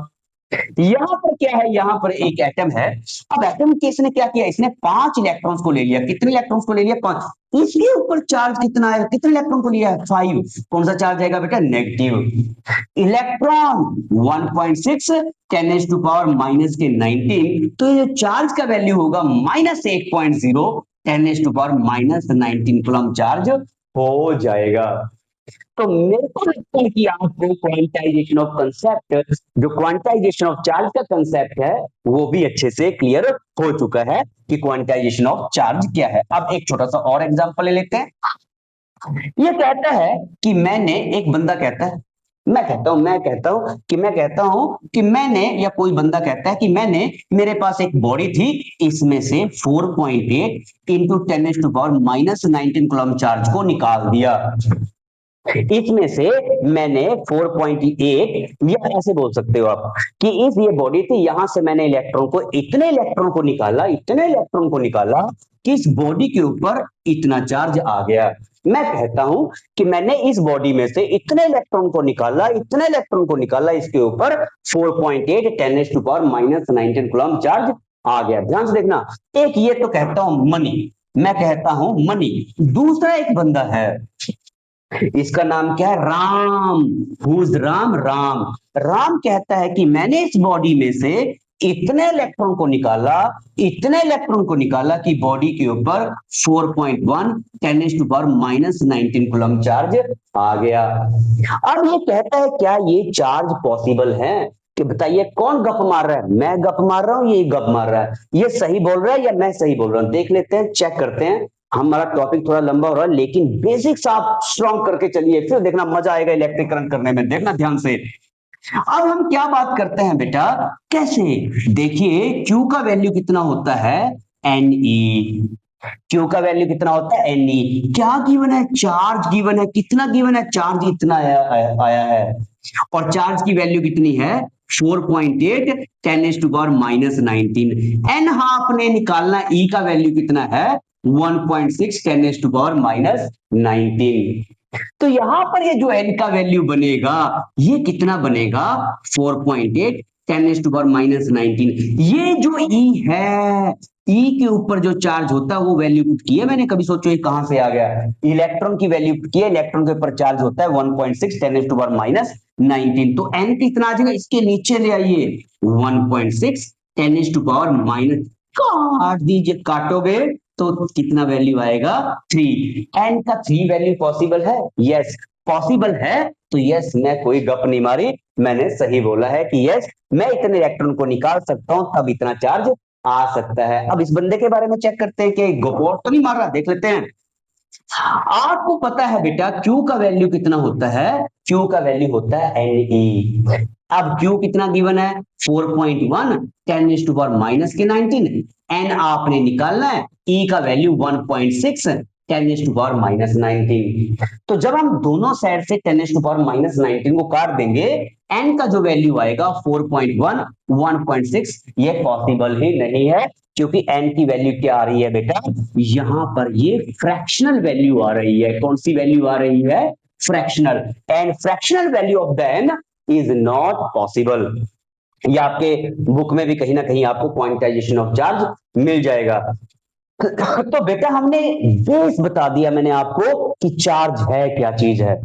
यहां पर क्या है? यहां पर एक एटम है। अब एटम के इसने क्या किया? इसने 5 इलेक्ट्रॉन्स को ले लिया। कितने इलेक्ट्रॉन्स को ले लिया? 5। इसके ऊपर चार्ज कितना है? कितने इलेक्ट्रॉन को लिया है? 5। कौन सा चार्ज आएगा बेटा? Negative. Electron 1.6 10 to power minus के 19, तो ये चार्ज का वैल्यू होगा -8.0 10 to power minus 19 coulomb charge हो जाएगा। तो मेरे को लगता है कि आपको क्वांटाइजेशन ऑफ कंसेप्ट, जो क्वांटाइजेशन ऑफ चार्ज का कंसेप्ट है, वो भी अच्छे से क्लियर हो चुका है कि क्वांटाइजेशन ऑफ चार्ज क्या है। अब एक छोटा सा और एग्जांपल ले लेते हैं। ये कहता है कि एक बंदा कहता है, मैं कहता हूं कि मैंने, या कोई बंदा कहता है कि मैंने, मेरे पास एक बॉडी थी, इसमें से 4.8 into 10 to power minus 19 coulomb charge को निकाल दिया। इसमें से मैंने 4.8, या ऐसे बोल सकते हो आप कि ये बॉडी थी, यहां से मैंने इतने इलेक्ट्रॉन को निकाला कि इस बॉडी के ऊपर इतना चार्ज आ गया। मैं कहता हूं कि मैंने इस बॉडी में से इतने इलेक्ट्रॉन को निकाला, इसके ऊपर 4.8 10 to power minus 19 coulomb charge आ गया। ध्यान से देखना, एक ये तो कहता हूं मनी, मैं कहता हूं मनी। दूसरा एक बंदा है, इसका नाम क्या है? राम। हुज राम? राम कहता है कि मैंने इस बॉडी में से इतने इलेक्ट्रॉन को निकाला कि बॉडी के ऊपर 4.1 10 to power minus 19 coulomb charge आ गया। अब ये कहता है क्या ये चार्ज पॉसिबल है? कि बताइए कौन गप मार रहा है? मैं गप मार रहा हूं, ये गप मार रहा है? ये सही बोल रहा है या मैं सही बोल रहा हूं? देख लेते हैं, चेक करते हैं। हमारा टॉपिक थोड़ा लंबा हो रहा है, लेकिन बेसिक्स आप स्ट्रॉन्ग करके चलिए, फिर देखना मजा आएगा इलेक्ट्रिक करंट करने में। देखना ध्यान से। अब हम क्या बात करते हैं बेटा? कैसे? देखिए, Q का वैल्यू कितना होता है? Ne। Q का वैल्यू कितना होता है? Ne। क्या गिवन है? चार्ज गिवन है। कितना गिवन है? चार्ज इतना आया है। और चार्ज की वैल्यू कितनी है? 4.8 10 टू पावर माइनस 19। एन आपने निकालना, ई का वैल्यू कितना है? 1.6 10 टू पावर माइनस 19। तो यहां पर ये जो एन का वैल्यू बनेगा, ये कितना बनेगा? 4.8 10 टू पावर माइनस 19। ये जो ई है, ई के ऊपर जो चार्ज होता है वो वैल्यू पुट की है मैंने। कभी सोचो ये कहां से आ गया? इलेक्ट्रॉन की वैल्यू पुट की है। इलेक्ट्रॉन के ऊपर चार्ज होता है 1.6 10 टू पावर माइनस 19। तो एन कितना आ जाएगा? इसके नीचे ले आइए, 1.6 10 टू पावर माइनस, काट दीजिए, काटोगे तो कितना वैल्यू आएगा? 3। एन का 3 वैल्यू पॉसिबल है? यस पॉसिबल है। तो यस, मैं कोई गप नहीं मारी, मैंने सही बोला है कि यस, मैं इतने इलेक्ट्रॉन को निकाल सकता हूं, तब इतना चार्ज आ सकता है। अब इस बंदे के बारे में चेक करते हैं कि गोपोर तो नहीं मार रहा। देख लेते हैं। आपको पता है बेटा Q का वैल्यू कितना होता है? Q का वैल्यू होता है Ne। अब Q कितना गिवन है? 4.1 10 टू पावर माइनस के 19। N आपने निकालना है, E का वैल्यू 1.6 10 टू पावर माइनस 19। तो जब हम दोनों साइड से 10 टू पावर माइनस 19 को काट देंगे, N का जो वैल्यू आएगा 4.1 1.6, ये पॉसिबल ही नहीं है, क्योंकि n की वैल्यू क्या आ रही है बेटा? यहां पर ये फ्रैक्शनल वैल्यू आ रही है। कौन सी वैल्यू आ रही है? Fractional. And fractional value of the n is not possible. ये आपके बुक में भी कहीं ना कहीं आपको क्वांटाइजेशन ऑफ चार्ज मिल जाएगा। तो बेटा हमने बेस बता दिया मैंने आपको कि चार्ज है क्या चीज है।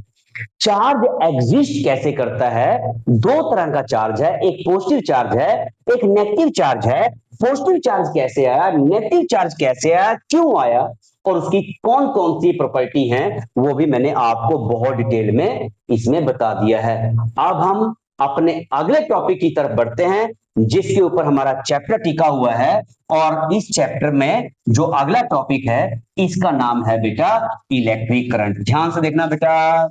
चार्ज एग्जिस्ट कैसे करता है? दो तरह का चार्ज है, एक पॉजिटिव चार्ज है, एक नेगेटिव चार्ज है। पॉजिटिव चार्ज कैसे आया, नेगेटिव चार्ज कैसे आया, क्यों आया, और उसकी कौन कौन सी प्रॉपर्टी है, वो भी मैंने आपको बहुत डिटेल में इसमें बता दिया है। अब हम अपने अगले टॉपिक की तरफ बढ़ते हैं, जिसके ऊपर हमारा चैप्टर टिका हुआ है। और इस चैप्टर में जो अगला टॉपिक है, इसका नाम है बेटा इलेक्ट्रिक करंट। ध्यान से देखना बेटा,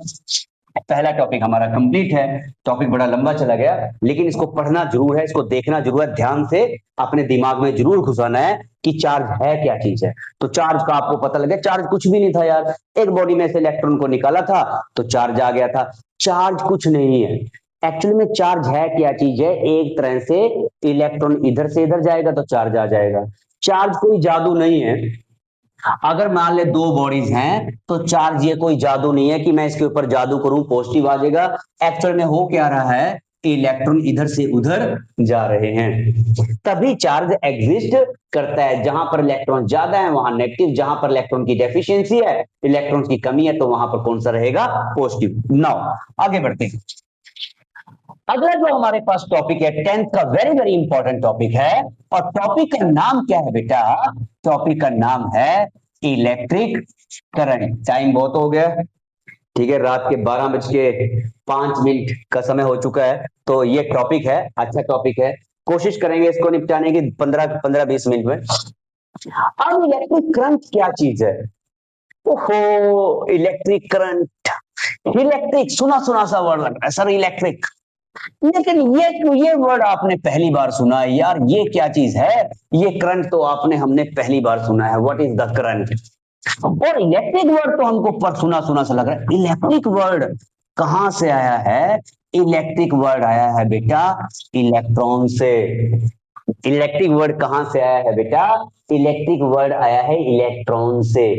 पहला टॉपिक हमारा कंप्लीट है। टॉपिक बड़ा लंबा चला गया, लेकिन इसको पढ़ना जरूर है, इसको देखना जरूर है, ध्यान से अपने दिमाग में जरूर घुसाना है कि चार्ज है क्या चीज है। तो चार्ज का आपको पता लगे, चार्ज कुछ भी नहीं था यार, एक बॉडी में से इलेक्ट्रॉन को निकाला था तो चार्ज आ गया था। चार्ज कुछ नहीं है, एक्चुअली में चार्ज है क्या चीज है, एक तरह से इलेक्ट्रॉन इधर से इधर जाएगा तो चार्ज आ जाएगा। चार्ज कोई जादू नहीं है। अगर मान ले दो बॉडीज हैं तो चार्ज ये कोई जादू नहीं है कि मैं इसके ऊपर जादू करूं पॉजिटिव आ जाएगा। एक्चुअल में हो क्या रहा है, इलेक्ट्रॉन इधर से उधर जा रहे हैं, तभी चार्ज एग्जिस्ट करता है। जहां पर इलेक्ट्रॉन ज्यादा है वहां नेगेटिव, जहां पर इलेक्ट्रॉन की डेफिशिएंसी है, इलेक्ट्रॉन की कमी है, तो वहां पर कौन सा रहेगा, पॉजिटिव। नाउ आगे बढ़ते हैं। अगला जो हमारे पास टॉपिक है 10th का, वेरी वेरी इंपॉर्टेंट टॉपिक है, और टॉपिक का नाम क्या है बेटा, टॉपिक का नाम है इलेक्ट्रिक करंट। टाइम बहुत हो गया, ठीक है, रात के 12:05 का समय हो चुका है, तो ये टॉपिक है, अच्छा टॉपिक है, कोशिश करेंगे इसको निपटाने की 15-20 मिनट में। अब इलेक्ट्रिक करंट क्या चीज है, ओहो इलेक्ट्रिक करंट, इलेक्ट्रिक सुना सुना सा वर्ड लग रहा है सर, इलेक्ट्रिक, लेकिन ये वर्ड आपने पहली बार सुना है यार, ये क्या चीज है, ये करंट तो आपने हमने पहली बार सुना है, व्हाट इज द करंट। और इलेक्ट्रिक वर्ड तो हमको पर सुना सुना सा लग रहा है, इलेक्ट्रिक वर्ड कहां से आया है, इलेक्ट्रिक वर्ड आया है बेटा इलेक्ट्रॉन से। इलेक्ट्रिक वर्ड कहां से आया है बेटा, इलेक्ट्रिक वर्ड आया है इलेक्ट्रॉन से।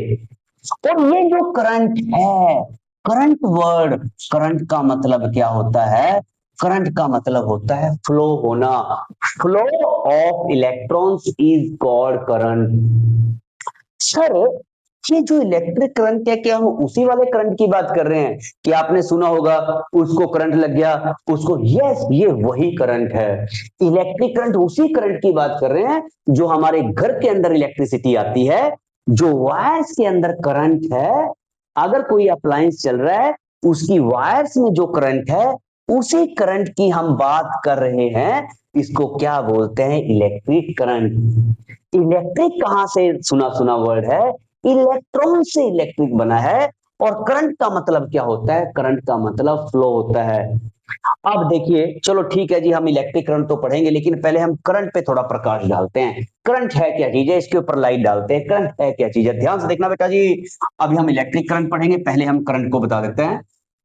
और ये जो करंट है, करंट वर्ड, करंट का मतलब क्या होता है, करंट का मतलब होता है फ्लो होना, flow of electrons is called current. Sir ये जो इलेक्ट्रिक करंट है, क्या हम उसी वाले करंट की बात कर रहे हैं कि आपने सुना होगा उसको करंट लग गया उसको, यस ये वही करंट है। इलेक्ट्रिक करंट उसी करंट की बात कर रहे हैं जो हमारे घर के अंदर इलेक्ट्रिसिटी आती है, जो वायर्स के अंदर करंट है, अगर कोई अप्लायंस चल रहा है उसकी वायर्स में जो करंट है, उसी करंट की हम बात कर रहे हैं, इसको क्या बोलते हैं, इलेक्ट्रिक करंट। इलेक्ट्रिक कहां से सुना सुना वर्ड है, इलेक्ट्रॉन से इलेक्ट्रिक बना है। और करंट का मतलब क्या होता है, करंट का मतलब फ्लो होता है। अब देखिए, चलो ठीक है जी, हम इलेक्ट्रिक करंट तो पढ़ेंगे, लेकिन पहले हम करंट पे थोड़ा प्रकाश डालते हैं। करंट है क्या चीज है, इसके ऊपर लाइट डालते हैं, करंट है क्या चीज है, ध्यान से देखना बेटा जी। अभी हम इलेक्ट्रिक करंट पढ़ेंगे, पहले हम करंट को बता देते हैं।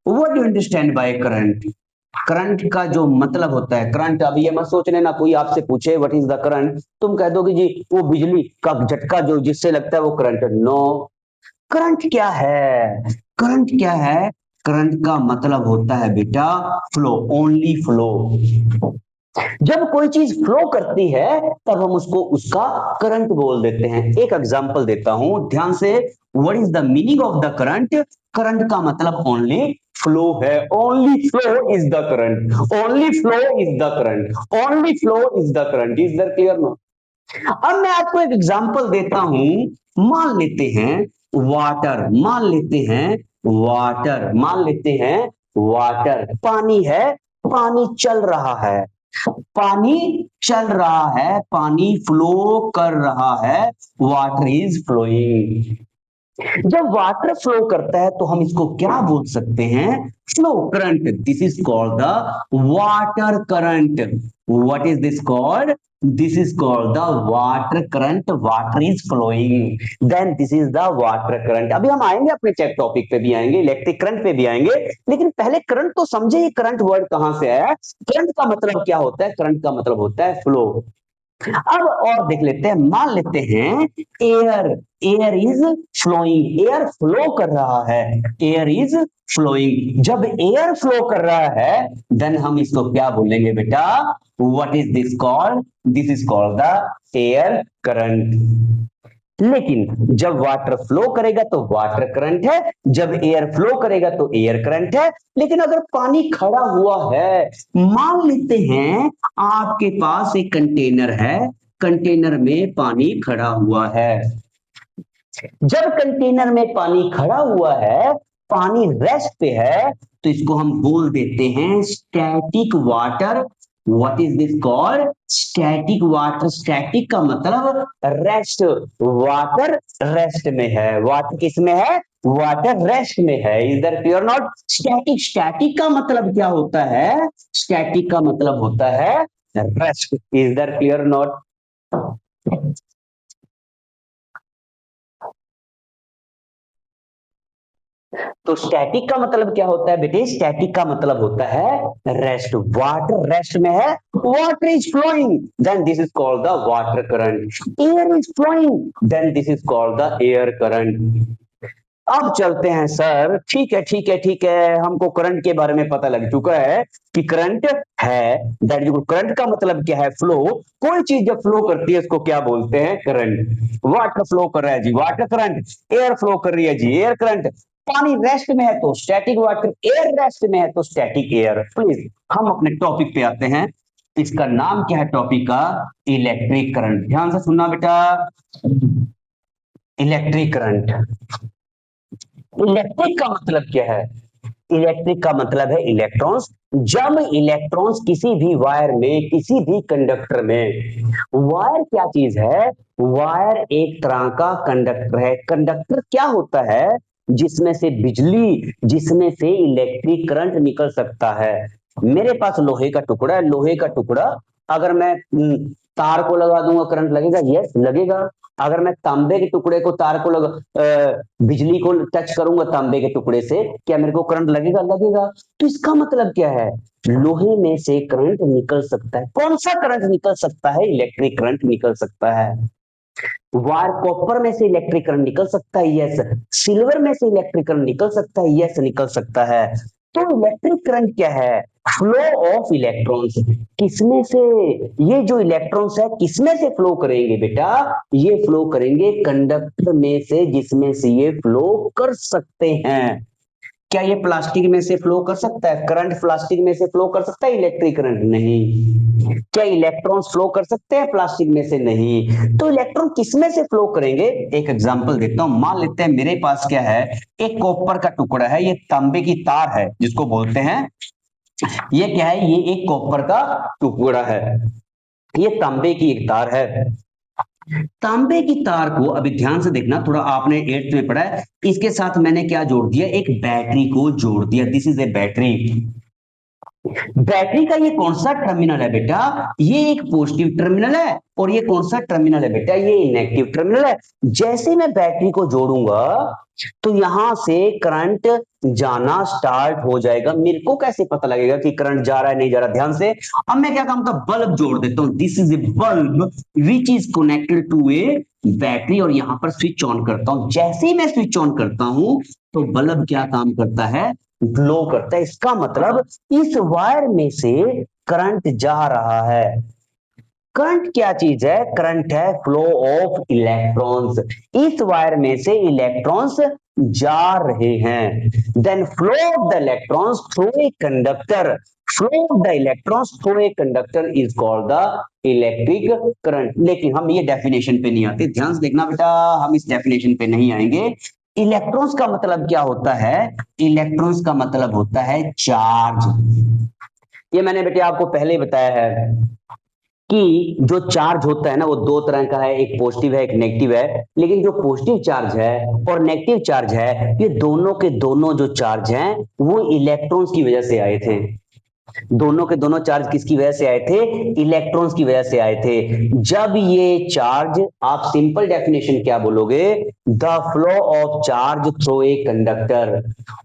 What do you understand by current, current का जो मतलब होता है, करंट, अभी ये मत सोच लेना कोई आपसे पूछे व्हाट इज द करंट, तुम कह दोगे जी वो बिजली का झटका जो जिससे लगता है वो करंट, नो। करंट क्या है, करंट क्या है, करंट का मतलब होता है बेटा फ्लो, ओनली फ्लो। जब कोई चीज फ्लो करती है तब हम उसको उसका करंट बोल देते हैं। एक एग्जांपल देता हूं ध्यान से, what is the meaning of the current, current का मतलब ओनली फ्लो है, only flow is the current, only flow is the current, only flow is the current, is that clear no. अब मैं आपको एक एग्जांपल देता हूं, मान लेते हैं वाटर, मान लेते हैं वाटर, मान लेते हैं वाटर, पानी है, पानी चल रहा है, पानी चल रहा है, पानी फ्लो कर रहा है, वाटर इज फ्लोइंग। जब वाटर फ्लो करता है तो हम इसको क्या बोल सकते हैं, flow current, this is called the water current. What is this called, this is called the water current, water is flowing, then this is the water current. अभी हम आएंगे अपने चेक टॉपिक पे भी आएंगे, इलेक्ट्रिक करंट पे भी आएंगे, लेकिन पहले करंट तो समझे, ये करंट वर्ड कहां से आया, करंट का मतलब क्या होता है, करंट का मतलब होता है फ्लो। अब और देख लेते हैं, मान लेते हैं air, air is flowing, air flow कर रहा है, एयर इज फ्लोइंग। जब एयर फ्लो कर रहा है देन हम इसको क्या बोलेंगे बेटा, what is this called, this is called the air current. लेकिन जब वाटर फ्लो करेगा तो वाटर करंट है, जब एयर फ्लो करेगा तो एयर करंट है। लेकिन अगर पानी खड़ा हुआ है, मान लेते हैं आपके पास एक कंटेनर है, कंटेनर में पानी खड़ा हुआ है, जब कंटेनर में पानी खड़ा हुआ है, पानी रेस्ट पे है, तो इसको हम बोल देते हैं static water. What is this called, static water, static का मतलब रेस्ट, वाटर रेस्ट में है, वाटर किस में है, वाटर रेस्ट में है, is that clear not? Static, static का मतलब क्या होता है? स्टैटिक का मतलब होता है rest, is that clear not? तो स्टैटिक का मतलब क्या होता है बेटे? स्टैटिक का मतलब होता है रेस्ट। वाटर रेस्ट में है, water is flowing, then this is called the water current. Air is flowing, then this is called the air current. अब चलते हैं सर, ठीक है ठीक है ठीक है, हमको करंट के बारे में पता लग चुका है कि करंट है, दैट इज, करंट का मतलब क्या है? फ्लो। कोई चीज जब फ्लो करती है उसको क्या बोलते हैं? करंट। वाटर फ्लो कर रहा है जी, वाटर करंट। एयर फ्लो कर रही है जी, एयर करंट। पानी रेस्ट में है तो स्टैटिक वाटर, एयर रेस्ट में है तो स्टैटिक एयर। प्लीज हम अपने टॉपिक पे आते हैं। इसका नाम क्या है टॉपिक का? Electric current. ध्यान से सुनना बेटा, इलेक्ट्रिक करंट। इलेक्ट्रिक का मतलब क्या है? इलेक्ट्रिक का मतलब है इलेक्ट्रॉन्स। जब इलेक्ट्रॉन्स किसी भी वायर में, किसी भी कंडक्टर में, वायर क्या चीज है? वायर एक तरह का कंडक्टर है। कंडक्टर क्या होता है? जिसमें से बिजली, जिसमें से इलेक्ट्रिक करंट निकल सकता है। मेरे पास लोहे का टुकड़ा है, लोहे का टुकड़ा, अगर मैं तार को लगा दूंगा करंट लगेगा? यस लगेगा। अगर मैं तांबे के टुकड़े को तार को बिजली को टच करूंगा तांबे के टुकड़े से, क्या मेरे को करंट लगेगा? लगेगा। तो इसका मतलब क्या है? लोहे में से करंट निकल सकता है। कौन सा करंट निकल सकता है? इलेक्ट्रिक करंट निकल सकता है। वायर कॉपर में से इलेक्ट्रिक करंट निकल सकता है, यस। सिल्वर में से इलेक्ट्रिक करंट निकल सकता है, यस निकल सकता है। तो इलेक्ट्रिक करंट क्या है? Flow of electrons. किसमें से? ये जो इलेक्ट्रॉन्स है किसमें से फ्लो करेंगे बेटा? ये फ्लो करेंगे कंडक्टर में से, जिसमें से ये फ्लो कर सकते हैं। क्या ये प्लास्टिक में से फ्लो कर सकता है? करंट प्लास्टिक में से फ्लो कर सकता है? इलेक्ट्रिक करंट नहीं। क्या इलेक्ट्रॉन्स फ्लो कर सकते हैं प्लास्टिक में से? नहीं। तो इलेक्ट्रॉन किस में से फ्लो करेंगे? एक एग्जांपल देता हूं। मान लेते हैं मेरे पास क्या है, एक कॉपर का टुकड़ा है, ये तांबे की तार है जिसको बोलते हैं, ये क्या है? ये एक कॉपर का टुकड़ा है, ये तांबे की एक तार है। तांबे की तार को अभी ध्यान से देखना, थोड़ा आपने 8th में पढ़ा है, इसके साथ मैंने क्या जोड़ दिया? एक बैटरी को जोड़ दिया। This is A battery. Battery का ये कौन सा टर्मिनल है बेटा? ये एक पॉजिटिव टर्मिनल है, और ये कौन सा टर्मिनल है बेटा? ये नेगेटिव टर्मिनल है। जैसे मैं बैटरी को जोड़ूंगा तो यहां से करंट जाना स्टार्ट हो जाएगा। मेरे को कैसे पता लगेगा कि करंट जा रहा है नहीं जा रहा? ध्यान से, अब मैं क्या काम का बल्ब जोड़ देता हूं। This is a bulb which is connected to a battery, और यहां पर स्विच ऑन करता हूं। जैसे ही मैं स्विच ऑन करता हूं तो बल्ब क्या काम करता है? ग्लो करता है। इसका मतलब इस वायर में से करंट जा रहा है। करंट क्या चीज है? करंट है फ्लो ऑफ इलेक्ट्रॉन्स। इस वायर में से इलेक्ट्रॉन्स जा रहे हैं। Then flow of the electrons through a conductor, flow of the electrons through a conductor is called the electric current. लेकिन हम ये डेफिनेशन पे नहीं आते, ध्यान से देखना बेटा, हम इस डेफिनेशन पे नहीं आएंगे। इलेक्ट्रॉन्स का मतलब क्या होता है? इलेक्ट्रॉन्स का मतलब होता है चार्ज। ये मैंने बेटे आपको पहले ही बताया है कि जो चार्ज होता है ना, वो दो तरह का है, एक पॉजिटिव है, एक नेगेटिव है। लेकिन जो पॉजिटिव चार्ज है और नेगेटिव चार्ज है, ये दोनों के दोनों जो चार्ज हैं वो इलेक्ट्रॉन्स की वजह से आए थे। दोनों के दोनों चार्ज किसकी वजह से आए थे? इलेक्ट्रॉन्स की वजह से आए थे। जब ये चार्ज, आप सिंपल डेफिनेशन क्या बोलोगे? The flow of charge through a conductor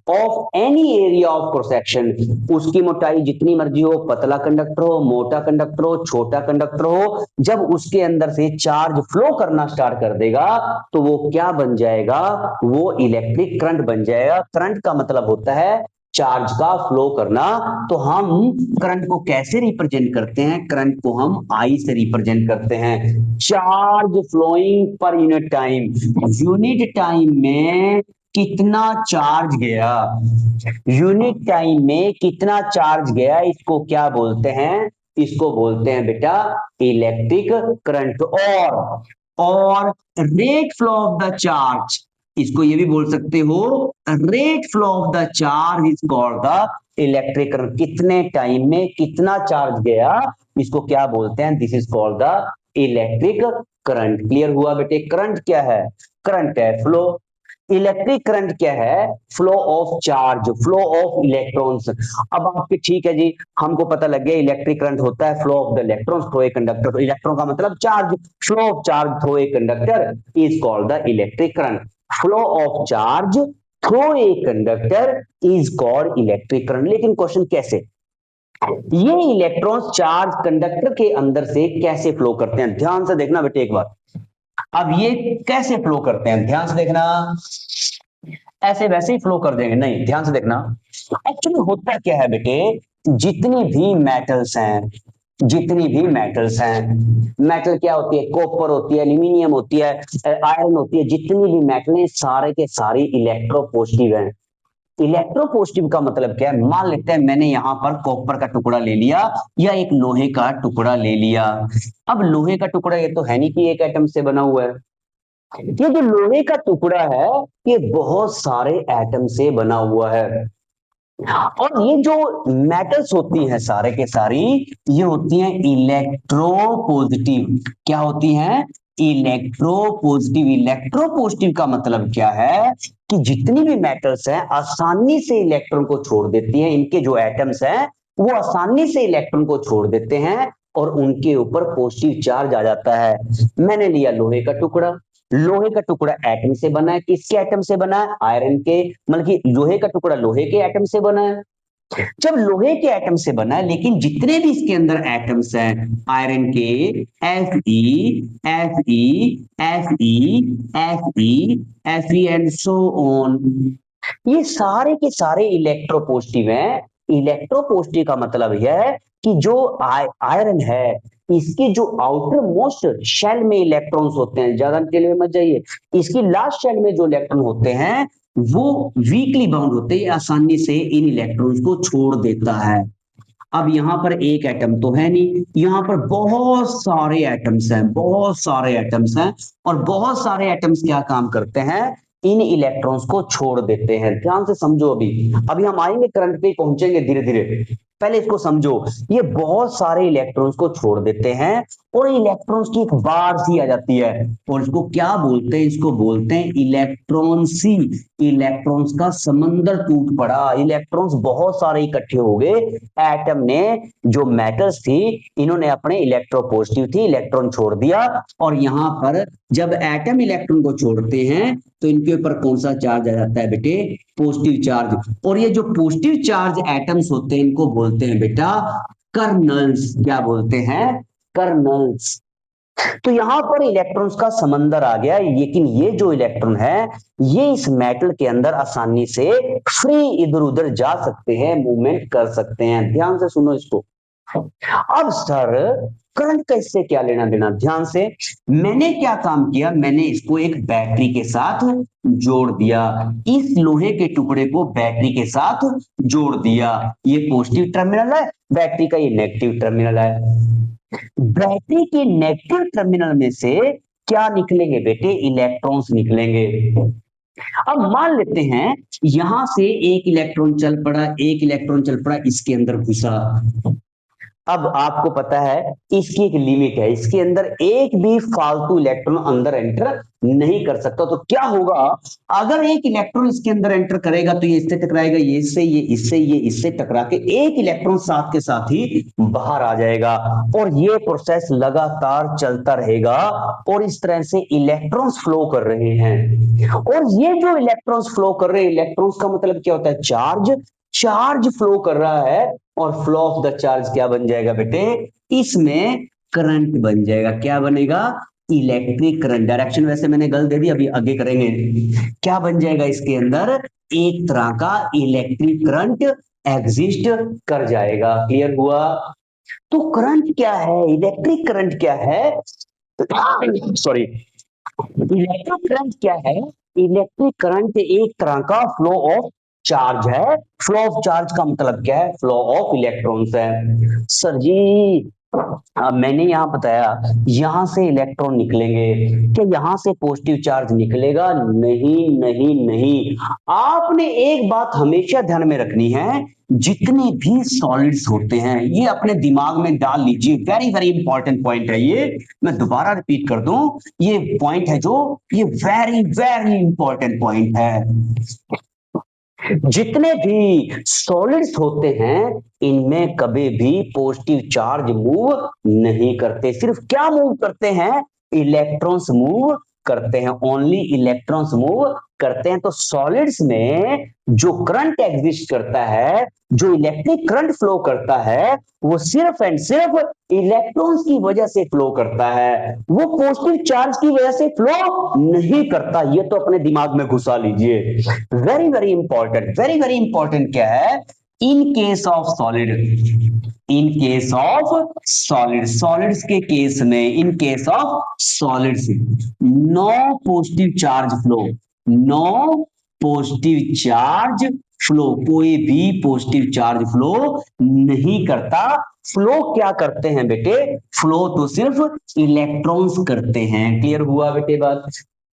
of any area of cross section. उसकी मोटाई जितनी मर्जी हो, पतला कंडक्टर हो, मोटा कंडक्टर हो, छोटा कंडक्टर हो, जब उसके अंदर से चार्ज फ्लो करना स्टार्ट कर देगा तो वो क्या बन जाएगा? वो इलेक्ट्रिक करंट बन जाएगा। करंट का मतलब होता है चार्ज का फ्लो करना। तो हम करंट को कैसे रिप्रेजेंट करते हैं? करंट को हम आई से रिप्रेजेंट करते हैं। चार्ज फ्लोइंग पर यूनिट टाइम, यूनिट टाइम में कितना चार्ज गया, यूनिट टाइम में कितना चार्ज गया, इसको क्या बोलते हैं? इसको बोलते हैं बेटा इलेक्ट्रिक करंट। और rate flow of the charge, इसको ये भी बोल सकते हो, rate flow of the charge is called the electric current. कितने टाइम में कितना चार्ज गया, इसको क्या बोलते हैं? This is called the electric current. Clear हुआ बेटे? करंट क्या है? करंट है फ्लो। इलेक्ट्रिक करंट क्या है? Flow of charge, flow of electrons. अब आपके ठीक है जी, हमको पता लग गया इलेक्ट्रिक करंट होता है flow of the electrons through a conductor. Electron का मतलब charge, flow of charge through a conductor is called the electric current. Flow of charge through a conductor is called electric current. लेकिन क्वेश्चन कैसे? ये इलेक्ट्रॉन्स चार्ज कंडक्टर के अंदर से कैसे फ्लो करते हैं? ध्यान से देखना बेटे एक बार। अब ये कैसे फ्लो करते हैं, ध्यान से देखना। ऐसे वैसे ही फ्लो कर देंगे? नहीं, ध्यान से देखना। एक्चुअली होता क्या है बेटे, जितनी भी मेटल्स हैं, जितनी भी मेटल्स हैं, मेटल क्या होती है? कॉपर होती है, एल्यूमिनियम होती है, आयरन होती है, जितनी भी मेटल है सारे के सारे इलेक्ट्रोपॉजिटिव हैं। इलेक्ट्रोपॉजिटिव का मतलब क्या है? मान लेते हैं मैंने यहां पर कॉपर का टुकड़ा ले लिया या एक लोहे का टुकड़ा ले लिया। अब लोहे का टुकड़ा ये तो है नहीं कि एक एटम से बना हुआ है, ये जो लोहे का टुकड़ा है ये बहुत सारे एटम से बना हुआ है। और ये जो मेटल्स होती हैं सारे के सारी, ये होती हैं इलेक्ट्रोपॉजिटिव। क्या होती हैं? इलेक्ट्रोपॉजिटिव। इलेक्ट्रोपॉजिटिव का मतलब क्या है कि जितनी भी मेटल्स हैं आसानी से इलेक्ट्रॉन को छोड़ देती हैं। इनके जो एटम्स हैं वो आसानी से इलेक्ट्रॉन को छोड़ देते हैं और उनके ऊपर पॉजिटिव चार्ज आ जाता है। मैंने लिया लोहे का टुकड़ा, लोहे का टुकड़ा एटम से बना है। किसके एटम से बना है? आयरन के, मतलब कि लोहे का टुकड़ा लोहे के एटम से बना है। जब लोहे के एटम से बना है, लेकिन जितने भी इसके अंदर एटम्स हैं आयरन के, Fe एंड सो ऑन, ये सारे के सारे इलेक्ट्रोपॉजिटिव हैं। इलेक्ट्रोपॉजिटिव का मतलब यह है कि जो आयरन है इसकी जो आउटर मोस्ट शेल में इलेक्ट्रॉन्स होते हैं, ज्यादा डिटेल में मत जाइए, इसकी लास्ट शेल में जो इलेक्ट्रॉन होते हैं वो वीकली बाउंड होते हैं, आसानी से इन इलेक्ट्रॉन्स को छोड़ देता है। अब यहां पर एक एटम तो है नहीं, यहां पर बहुत सारे एटम्स हैं, बहुत सारे एटम्स हैं। और बहुत सारे एटम्स क्या काम करते हैं? इन इलेक्ट्रॉन्स को छोड़ देते हैं। ध्यान से समझो। अभी हम आएंगे करंट पे पहुंचेंगे धीरे धीरे, पहले इसको समझो। ये बहुत सारे इलेक्ट्रॉन्स को छोड़ देते हैं और इलेक्ट्रॉन्स की एक बाढ़ सी आ जाती है और इसको क्या बोलते हैं? इसको बोलते हैं इलेक्ट्रॉन सी। इलेक्ट्रॉन्स का समंदर टूट पड़ा, इलेक्ट्रॉन्स बहुत सारे इकट्ठे हो गए। एटम ने, जो मेटल्स थी, इन्होंने अपने इलेक्ट्रोपॉजिटिव थी, इलेक्ट्रॉन छोड़ दिया। और यहां पर जब एटम इलेक्ट्रॉन को छोड़ते हैं तो इनके ऊपर कौन सा चार्ज आ जाता है बेटे? Positive charge. और ये जो पॉजिटिव चार्ज एटम्स होते हैं इनको बोलते हैं बेटा कर्नल्स। क्या बोलते हैं? कर्नल्स। तो यहां पर इलेक्ट्रॉन्स का समंदर आ गया, लेकिन ये जो इलेक्ट्रॉन है ये इस मेटल के अंदर आसानी से फ्री इधर उधर जा सकते हैं, मूवमेंट कर सकते हैं। ध्यान से सुनो इसको। अब सर करंट का इससे क्या लेना देना? ध्यान से, मैंने क्या काम किया, मैंने इसको एक बैटरी के साथ जोड़ दिया। इस लोहे के टुकड़े को बैटरी के साथ जोड़ दिया। ये पॉजिटिव टर्मिनल है, बैटरी का ये नेगेटिव टर्मिनल है। बैटरी के नेगेटिव टर्मिनल में से क्या निकलेंगे बेटे? इलेक्ट्रॉन्स निकलेंगे। अब मान लेते हैं यहां से एक इलेक्ट्रॉन चल पड़ा, एक इलेक्ट्रॉन चल पड़ा, इसके अंदर घुसा। अब आपको पता है इसकी एक लिमिट है, इसके अंदर एक भी फालतू इलेक्ट्रॉन अंदर एंटर नहीं कर सकता। तो क्या होगा? अगर एक इलेक्ट्रॉन इसके अंदर एंटर करेगा तो ये इससे टकराएगा, ये इससे, ये इससे, ये इससे टकरा के एक इलेक्ट्रॉन साथ के साथ ही बाहर आ जाएगा। और ये प्रोसेस लगातार चलता रहेगा और इस तरह से इलेक्ट्रॉन्स फ्लो कर रहे हैं। और ये जो इलेक्ट्रॉन्स फ्लो कर रहे हैं, इलेक्ट्रॉन्स का मतलब क्या होता है? चार्ज। चार्ज फ्लो कर रहा है और फ्लो ऑफ द चार्ज क्या बन जाएगा बेटे? इसमें करंट बन जाएगा। क्या बनेगा? Electric current. डायरेक्शन वैसे मैंने गलत दे दी, अभी आगे करेंगे। क्या बन जाएगा इसके अंदर? एक तरह का इलेक्ट्रिक करंट एग्जिस्ट कर जाएगा। क्लियर हुआ? तो करंट क्या है? इलेक्ट्रिक करंट क्या है? सॉरी, इलेक्ट्रिक करंट क्या है? इलेक्ट्रिक करंट एक तरह का फ्लो ऑफ चार्ज है। फ्लो ऑफ चार्ज का मतलब क्या है? फ्लो ऑफ इलेक्ट्रॉन्स है। सर जी मैंने यहां बताया यहां से इलेक्ट्रॉन निकलेंगे, क्या यहां से पॉजिटिव चार्ज निकलेगा? नहीं नहीं नहीं। आपने एक बात हमेशा ध्यान में रखनी है, जितने भी सॉलिड्स होते हैं ये अपने दिमाग में डाल लीजिए, वेरी वेरी इंपॉर्टेंट पॉइंट है ये, मैं दोबारा रिपीट कर दूं, ये पॉइंट है जो, ये वेरी वेरी इंपॉर्टेंट पॉइंट है। जितने भी सॉलिड्स होते हैं इनमें कभी भी पॉजिटिव चार्ज मूव नहीं करते, सिर्फ क्या मूव करते हैं? इलेक्ट्रॉन्स मूव करते हैं, ओनली इलेक्ट्रॉन्स मूव करते हैं। तो सॉलिड्स में जो करंट एग्जिस्ट करता है, जो इलेक्ट्रिक करंट फ्लो करता है, वो सिर्फ एंड सिर्फ इलेक्ट्रॉन्स की वजह से फ्लो करता है, वो पॉजिटिव चार्ज की वजह से फ्लो नहीं करता। ये तो अपने दिमाग में घुसा लीजिए, very very important, very very important क्या है? In case of solid, in case of solid, solids के केस में, in case of solids no positive charge flow, no positive charge flow, कोई भी पॉजिटिव चार्ज फ्लो नहीं करता। फ्लो क्या करते हैं बेटे? फ्लो तो सिर्फ इलेक्ट्रॉन्स करते हैं। क्लियर हुआ बेटे बात?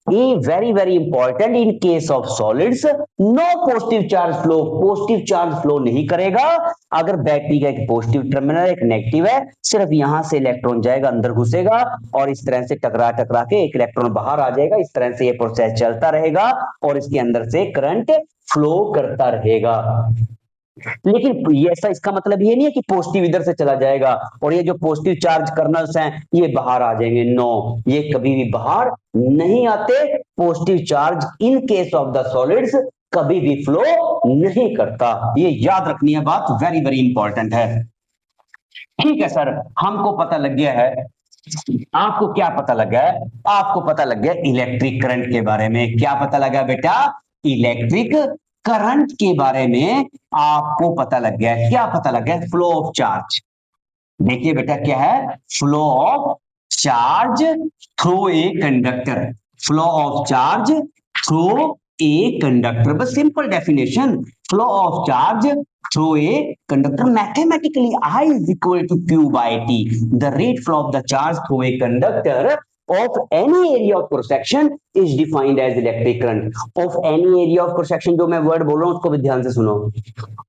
ये very very important, in case of solids no positive charge flow, positive charge flow नहीं करेगा। अगर बैटरी का एक पॉजिटिव टर्मिनल एक नेगेटिव है, सिर्फ यहां से इलेक्ट्रॉन जाएगा अंदर घुसेगा और इस तरह से टकरा टकरा के एक इलेक्ट्रॉन बाहर आ जाएगा। इस तरह से ये प्रोसेस चलता रहेगा और इसके अंदर से करंट फ्लो करता रहेगा। लेकिन ये ऐसा, इसका मतलब ये नहीं है कि पॉजिटिव इधर से चला जाएगा और ये जो पॉजिटिव चार्ज कर्नल्स हैं ये बाहर आ जाएंगे। नो, ये कभी भी बाहर नहीं आते। Positive charge in case of the solids कभी भी फ्लो नहीं करता। ये याद रखनी है बात, वेरी वेरी इंपॉर्टेंट है। ठीक है सर, हमको पता लग गया है। आपको क्या पता लगा है? आपको पता लग गया इलेक्ट्रिक करंट के बारे में। क्या पता लगा बेटा? इलेक्ट्रिक करंट के बारे में आपको पता लग गया है। क्या पता लग गया? Flow of charge. देखिए बेटा क्या है? Flow of charge through a conductor, flow of charge through a conductor, बस simple definition, flow of charge through a conductor. Mathematically, I is equal to Q by T. The rate flow of the charge through a conductor of any area of cross section is defined as electric current. Of any area of cross section, जो मैं वर्ड बोल रहा हूं उसको भी ध्यान से सुनो।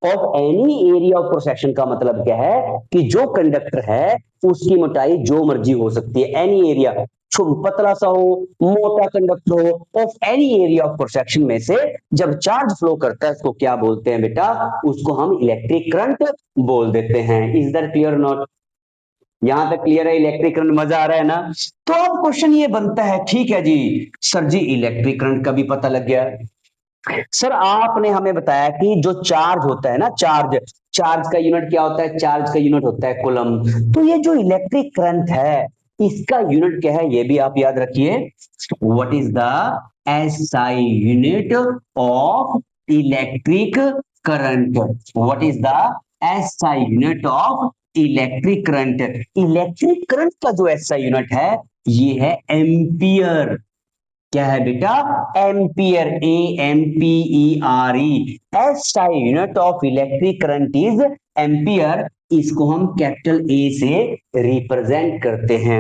Of any area of cross section का मतलब क्या है? कि जो कंडक्टर है उसकी मोटाई जो मर्जी हो सकती है। एनी एरिया, पतला सा हो, मोटा कंडक्टर हो, of any area of cross section में से जब चार्ज फ्लो करता है उसको क्या बोलते हैं बेटा? उसको हम इलेक्ट्रिक करंट बोल देते हैं। Is that clear not? यहां तक क्लियर है? इलेक्ट्रिक करंट मजा आ रहा है ना? तो अब क्वेश्चन ये बनता है, ठीक है जी सर जी, इलेक्ट्रिक करंट का भी पता लग गया। सर आपने हमें बताया कि जो चार्ज होता है ना, चार्ज, चार्ज का यूनिट क्या होता है? चार्ज का यूनिट होता है कूलम। तो ये जो इलेक्ट्रिक करंट है इसका यूनिट क्या है? ये भी आप याद रखिए। What is the SI unit of electric current? What is the SI unit of electric current? Electric current का जो एसआई यूनिट है ये है एम्पियर। क्या है बेटा? Ampere, AMPERE। SI unit of electric current is ampere. इसको हम कैपिटल ए से रिप्रेजेंट करते हैं।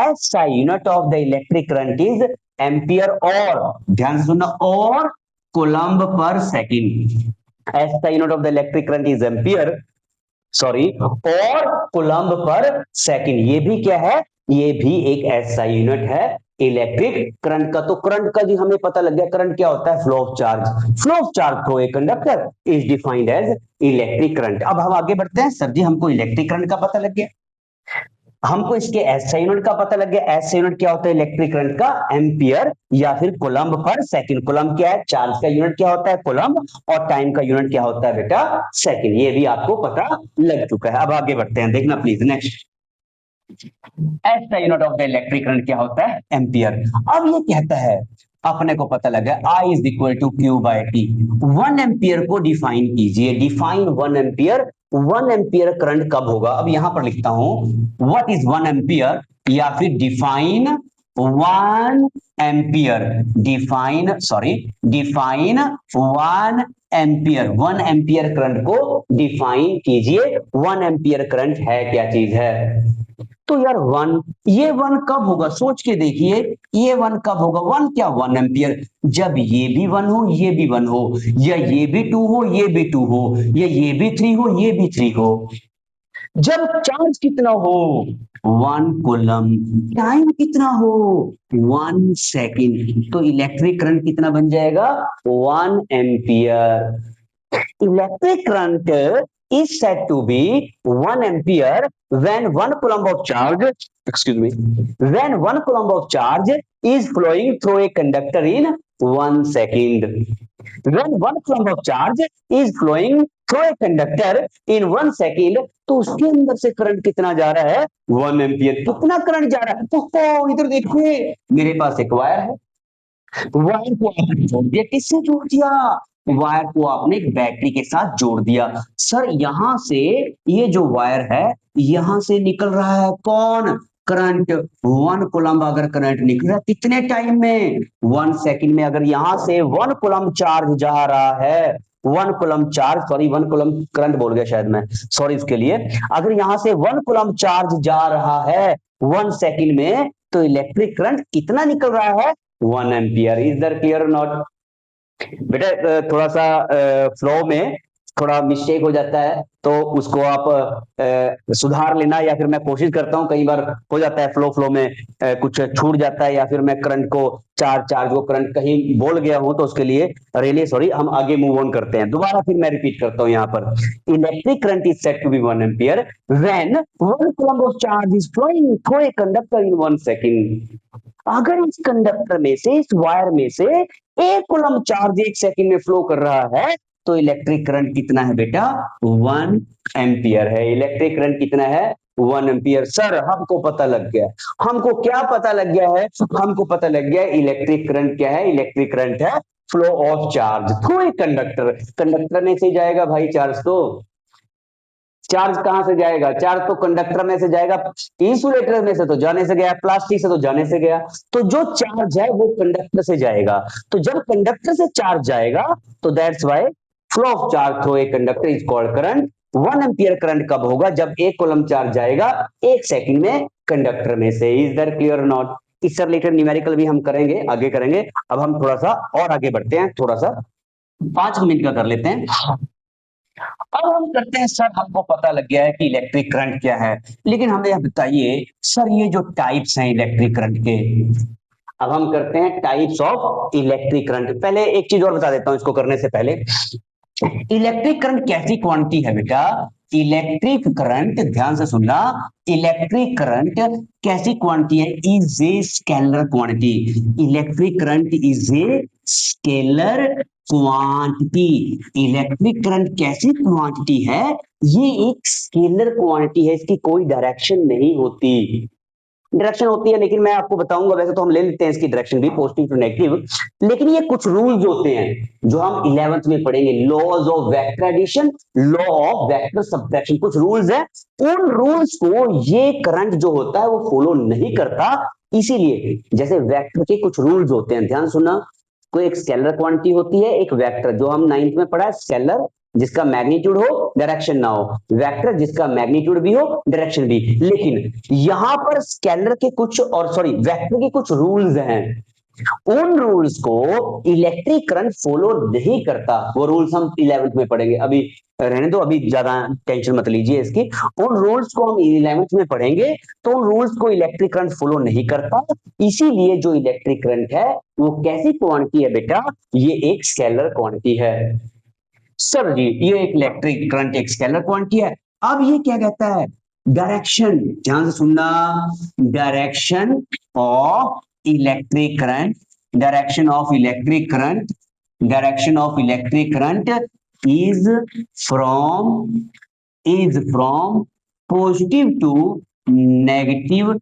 SI unit of the electric current is ampere, और ध्यान से सुनना, और कोलम्ब पर second. SI unit of the electric current is ampere, sorry, और कोलम्ब पर सेकेंड। ये भी क्या है? ये भी एक एसआई यूनिट है इलेक्ट्रिक करंट का। तो करंट का भी हमें पता लग गया। करंट क्या होता है? Flow of charge. Flow of charge through a conductor is defined as electric current. अब हम आगे बढ़ते हैं। सर जी हमको इलेक्ट्रिक करंट का पता लग गया, हमको इसके एसआई यूनिट का पता लग गया। एसआई यूनिट क्या होता है इलेक्ट्रिक करंट का? एम्पियर या फिर कोलम्ब पर सेकंड। कोलम्ब क्या है? चार्ज का यूनिट क्या होता है? कोलम्ब। और टाइम का यूनिट क्या होता है बेटा? सेकंड। ये भी आपको पता लग चुका है। अब आगे बढ़ते हैं, देखना please next. SI unit of the electric current क्या होता है? एम्पियर। अब ये कहता है, अपने को पता लगा I is equal to Q by T। 1 ampere को डिफाइन कीजिए। Define 1 ampere. 1 एम्पियर करंट कब होगा? अब यहां पर लिखता हूं व्हाट इज 1 एम्पियर, या फिर define 1 ampere, define 1 ampere, 1 ampere current को डिफाइन कीजिए। 1 एम्पियर करंट है क्या चीज है? तो यार ये वन कब होगा, सोच के देखिए, ये वन कब होगा? वन क्या? 1 एम्पियर, जब ये भी वन हो, ये भी वन हो, या ये भी टू हो, ये भी टू हो, या ये भी थ्री हो, ये भी थ्री हो। जब चार्ज कितना हो? 1 कूलम। टाइम कितना हो? 1 सेकेंड। तो इलेक्ट्रिक करंट कितना बन जाएगा? 1 ampere. Electric current is said to be 1 ampere when 1 coulomb of charge, excuse me, when 1 coulomb of charge is flowing through a conductor in 1 second. When 1 coulomb of charge is flowing through a conductor in 1 second, तो उसके अंदर से करंट कितना जा रहा है? 1 एम्पियर। कितना करंट जा रहा है? तो इधर देखिए, मेरे पास एक वायर है, वायर को आपने जोड़ दिया, किससे जोड़ दिया? वायर को आपने एक बैटरी के साथ जोड़ दिया। सर यहां से ये जो वायर है, यहां से निकल रहा है कौन? करंट। 1 कूलम्ब अगर करंट निकल रहा है कितने टाइम में? 1 सेकंड में। अगर यहां से 1 कूलम्ब चार्ज जा रहा है, 1 coulomb charge, sorry 1 coulomb current बोल गया शायद मैं, सॉरी इसके लिए। अगर यहां से 1 कूलम्ब चार्ज जा रहा है 1 सेकंड में, तो इलेक्ट्रिक करंट कितना निकल रहा है? 1 ampere. Is that clear not? बेटा थोड़ा सा फ्लो में थोड़ा मिस्टेक हो जाता है, तो उसको आप सुधार लेना, या फिर मैं कोशिश करता हूं, कई बार हो जाता है फ्लो में कुछ छूट जाता है, या फिर मैं करंट को चार्ज को करंट कहीं बोल गया हूं, तो उसके लिए रियली सॉरी। हम आगे मूव ऑन करते हैं। दोबारा फिर मैं रिपीट करता हूं यहाँ पर। Electric current is said to be 1 ampere when 1 coulomb of charge is flowing through a conductor in 1 second. अगर इस कंडक्टर में से, इस वायर में से 1 कूलम्ब चार्ज 1 सेकंड में फ्लो कर रहा है, तो इलेक्ट्रिक करंट कितना है बेटा? 1 एम्पियर है। इलेक्ट्रिक करंट कितना है? 1 एम्पियर। सर हमको पता लग गया। हमको क्या पता लग गया है? हमको पता लग गया इलेक्ट्रिक करंट क्या है? इलेक्ट्रिक करंट है flow of charge through a conductor. Conductor में से जाएगा भाई चार्ज, तो चार्ज कहां से जाएगा? चार्ज तो कंडक्टर में से जाएगा, इंसुलेटर में से तो जाने से गया, प्लास्टिक से तो जाने से गया। तो जो चार्ज है वो कंडक्टर से जाएगा। तो जब कंडक्टर से चार्ज जाएगा, तो that's why flow of charge through a conductor is called current. 1 ampere current कब होगा? जब 1 कूलम्ब चार्ज जाएगा 1 सेकंड में कंडक्टर में से। Is that clear not? इससे रिलेटेड न्यूमेरिकल भी हम करेंगे, आगे करेंगे। अब हम थोड़ा सा और आगे बढ़ते हैं, थोड़ा सा 5 मिनट का कर लेते हैं। अब हम करते हैं, सर हमको पता लग गया है कि इलेक्ट्रिक करंट क्या है, लेकिन हमें यह बताइए सर ये जो टाइप्स हैं इलेक्ट्रिक करंट के। अब हम करते हैं टाइप्स ऑफ इलेक्ट्रिक करंट। पहले एक चीज और बता देता हूं इसको करने से पहले। इलेक्ट्रिक करंट कैसी क्वांटिटी है बेटा? इलेक्ट्रिक करंट, ध्यान से सुनना, इलेक्ट्रिक करंट कैसी क्वांटिटी है? Is a scalar quantity. Electric current is a scalar quantity. Electric current कैसी क्वांटिटी है? ये एक स्केलर क्वांटिटी है, इसकी कोई डायरेक्शन नहीं होती। डायरेक्शन होती है, लेकिन मैं आपको बताऊंगा, वैसे तो हम ले लेते हैं इसकी डायरेक्शन भी, पॉजिटिव टू नेगेटिव, लेकिन ये कुछ रूल्स होते हैं जो हम 11th में पढ़ेंगे। Laws of vector addition, law of vector subtraction, कुछ रूल्स हैं। उन रूल्स को ये करंट जो होता है वो फॉलो नहीं करता। इसीलिए जैसे वेक्टर के कुछ रूल्स होते हैं, ध्यान सुनना। कोई एक स्केलर क्वांटिटी होती है, एक वेक्टर, जो हम 9th में पढ़ा है, स्केलर जिसका मैग्नीट्यूड हो डायरेक्शन ना हो, वेक्टर जिसका मैग्नीट्यूड भी हो डायरेक्शन भी। लेकिन यहां पर स्केलर के कुछ, और सॉरी वेक्टर के कुछ रूल्स हैं, उन रूल्स को इलेक्ट्रिक करंट फॉलो नहीं करता। वो रूल्स हम 11th में पढ़ेंगे, अभी रहने दो, अभी ज्यादा टेंशन मत लीजिए इसकी। उन रूल्स को हम 11th में पढ़ेंगे, तो उन रूल्स को इलेक्ट्रिक करंट फॉलो नहीं करता। इसीलिए जो इलेक्ट्रिक करंट है वो कैसी क्वांटिटी है बेटा? ये एक स्केलर क्वांटिटी है। सर जी ये एक इलेक्ट्रिक करंट एक स्केलर क्वांटिटी है। अब ये क्या कहता है? डायरेक्शन, ध्यान से सुनना, direction of electric current, direction of electric current, direction of electric current is from positive to negative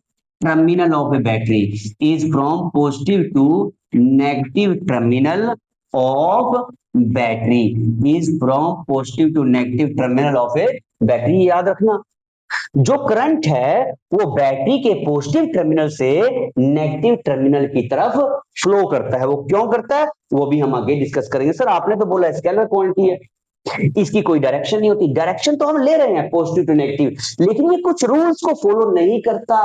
terminal of a battery, is from positive to negative terminal of battery, is from positive to negative terminal of a battery. याद रखना, जो करंट है वो बैटरी के पॉजिटिव टर्मिनल से नेगेटिव टर्मिनल की तरफ फ्लो करता है। वो क्यों करता है वो भी हम आगे डिस्कस करेंगे। सर आपने तो बोला स्केलर क्वांटिटी है, इसकी कोई डायरेक्शन नहीं होती। डायरेक्शन तो हम ले रहे हैं पॉजिटिव टू नेगेटिव, लेकिन ये कुछ रूल्स को फॉलो नहीं करता।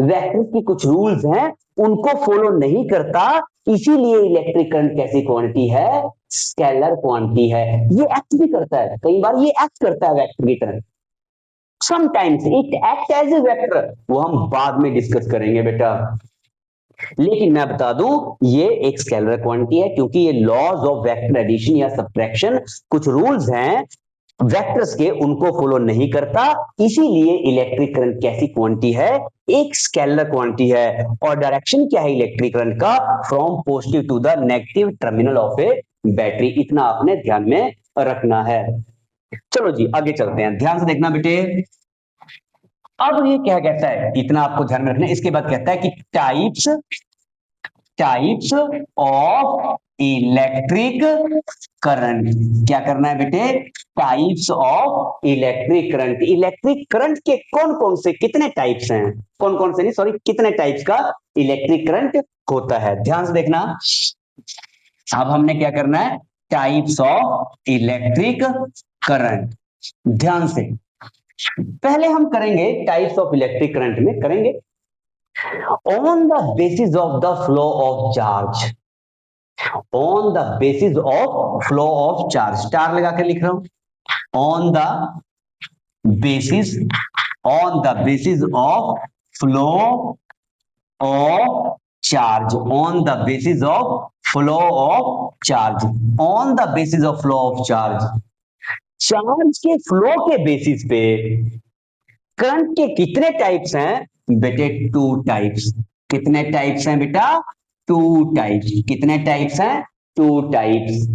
वेक्टर की कुछ रूल्स हैं उनको फॉलो नहीं करता, इसीलिए इलेक्ट्रिक करंट कैसी क्वांटिटी है, स्केलर क्वांटिटी है। ये एक्ट भी करता है, कई बार ये एक्ट करता है वेक्टर की तरह। Sometimes it act as a vector, वो हम बाद में डिस्कस करेंगे बेटा। लेकिन मैं बता दूं ये एक स्केलर क्वांटिटी है, क्योंकि ये लॉज ऑफ वेक्टर एडिशन या सब्ट्रैक्शन कुछ रूल्स हैं वेक्टर्स के, उनको फॉलो नहीं करता, इसीलिए इलेक्ट्रिक करंट कैसी क्वांटिटी है, एक स्केलर क्वांटिटी है। और डायरेक्शन क्या है इलेक्ट्रिक करंट का, from positive to the negative terminal of a battery. इतना आपने ध्यान में रखना है। चलो जी आगे चलते हैं, ध्यान से देखना बेटे। अब ये क्या कहता है, इतना आपको ध्यान में रखना है। इसके बाद कहता है कि टाइप्स ऑफ इलेक्ट्रिक करंट। क्या करना है बेटे, types of electric current. Electric current के कौन कौन से कितने टाइप्स हैं, कौन कौन से नहीं सॉरी कितने टाइप्स का इलेक्ट्रिक करंट होता है, ध्यान से देखना। अब हमने क्या करना है, टाइप्स ऑफ इलेक्ट्रिक करंट, ध्यान से। पहले हम करेंगे टाइप्स ऑफ इलेक्ट्रिक करंट में करेंगे on the basis of the flow of charge. On the basis of flow of charge, star लगा के लिख रहा हूं। On the basis of flow of charge, on the basis of flow of charge, on the basis of flow of charge. Charge के फ्लो के बेसिस पे करंट के कितने टाइप्स हैं बेटे, टू टाइप्स। कितने टाइप्स हैं बेटा, टू टाइप्स। कितने टाइप्स हैं, two types.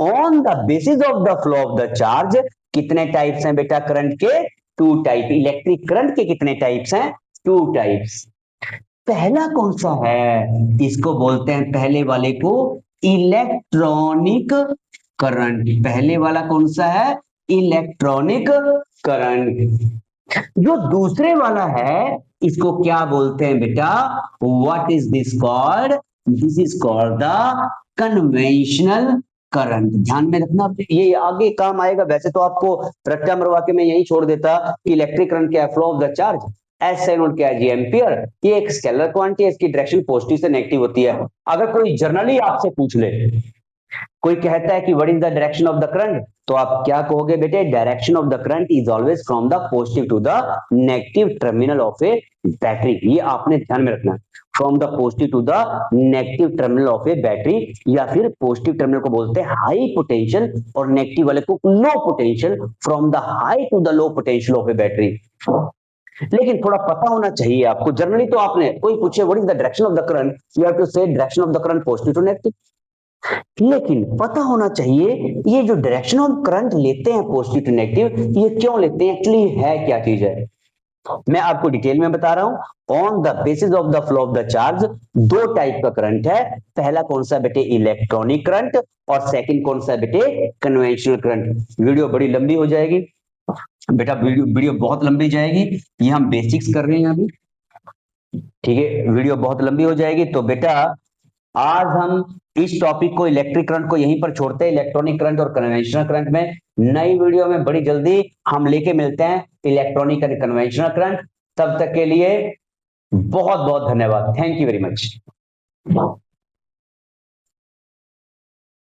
On the basis of the flow of the charge, कितने टाइप्स हैं बेटा करंट के, टू टाइप। इलेक्ट्रिक करंट के कितने टाइप्स हैं, टू टाइप्स। पहला कौन सा है, इसको बोलते हैं पहले वाले को इलेक्ट्रॉनिक करंट। पहले वाला कौन सा है, इलेक्ट्रॉनिक करंट। जो दूसरे वाला है इसको क्या बोलते हैं बेटा, what is this called, this is called the conventional current. ध्यान में रखना, ये आगे काम आएगा। वैसे तो आपको रट्टा मरवा के मैं यही छोड़ देता कि इलेक्ट्रिक करंट क्या है, flow of the charge, S I note क्या है जी एम्पियर। ये एक स्केलर क्वांटिटी है, इसकी डायरेक्शन पॉजिटिव से नेगेटिव होती है। अगर कोई जर्नली आपसे पूछ ले, कोई कहता है कि what is the direction of the current, तो आप क्या कहोगे बेटे, direction of the current is always from the positive to the negative terminal of a battery. ये आपने ध्यान में रखना है, from the positive to the negative terminal of a battery, या फिर पॉजिटिव टर्मिनल को बोलते हैं हाई पोटेंशियल और नेगेटिव वाले को low potential, from the high to the low potential of a battery. लेकिन थोड़ा पता होना चाहिए आपको, जनरली तो आपने कोई पूछे what is the direction of the current, you have to say direction of the current positive to negative. लेकिन पता होना चाहिए ये जो डायरेक्शन ऑफ करंट लेते हैं पॉजिटिव टू नेगेटिव, ये क्यों लेते हैं, एक्चुअली है क्या चीज है, मैं आपको डिटेल में बता रहा हूं। On the basis of the flow of the charge, दो टाइप का करंट है। पहला कौन सा बेटे, इलेक्ट्रॉनिक करंट, और सेकंड कौन सा बेटे, कन्वेंशनल करंट। वीडियो बड़ी लंबी हो जाएगी बेटा, वीडियो बहुत लंबी जाएगी, ये हम बेसिक्स कर रहे हैं अभी, ठीक है, वीडियो बहुत लंबी हो जाएगी। तो बेटा आज हम इस टॉपिक को, इलेक्ट्रिक करंट को यहीं पर छोड़ते हैं, इलेक्ट्रॉनिक करंट और कन्वेंशनल करंट में नई वीडियो में बड़ी जल्दी हम लेके मिलते हैं इलेक्ट्रॉनिक एंड कन्वेंशनल करंट। तब तक के लिए बहुत बहुत धन्यवाद, थैंक यू वेरी मच।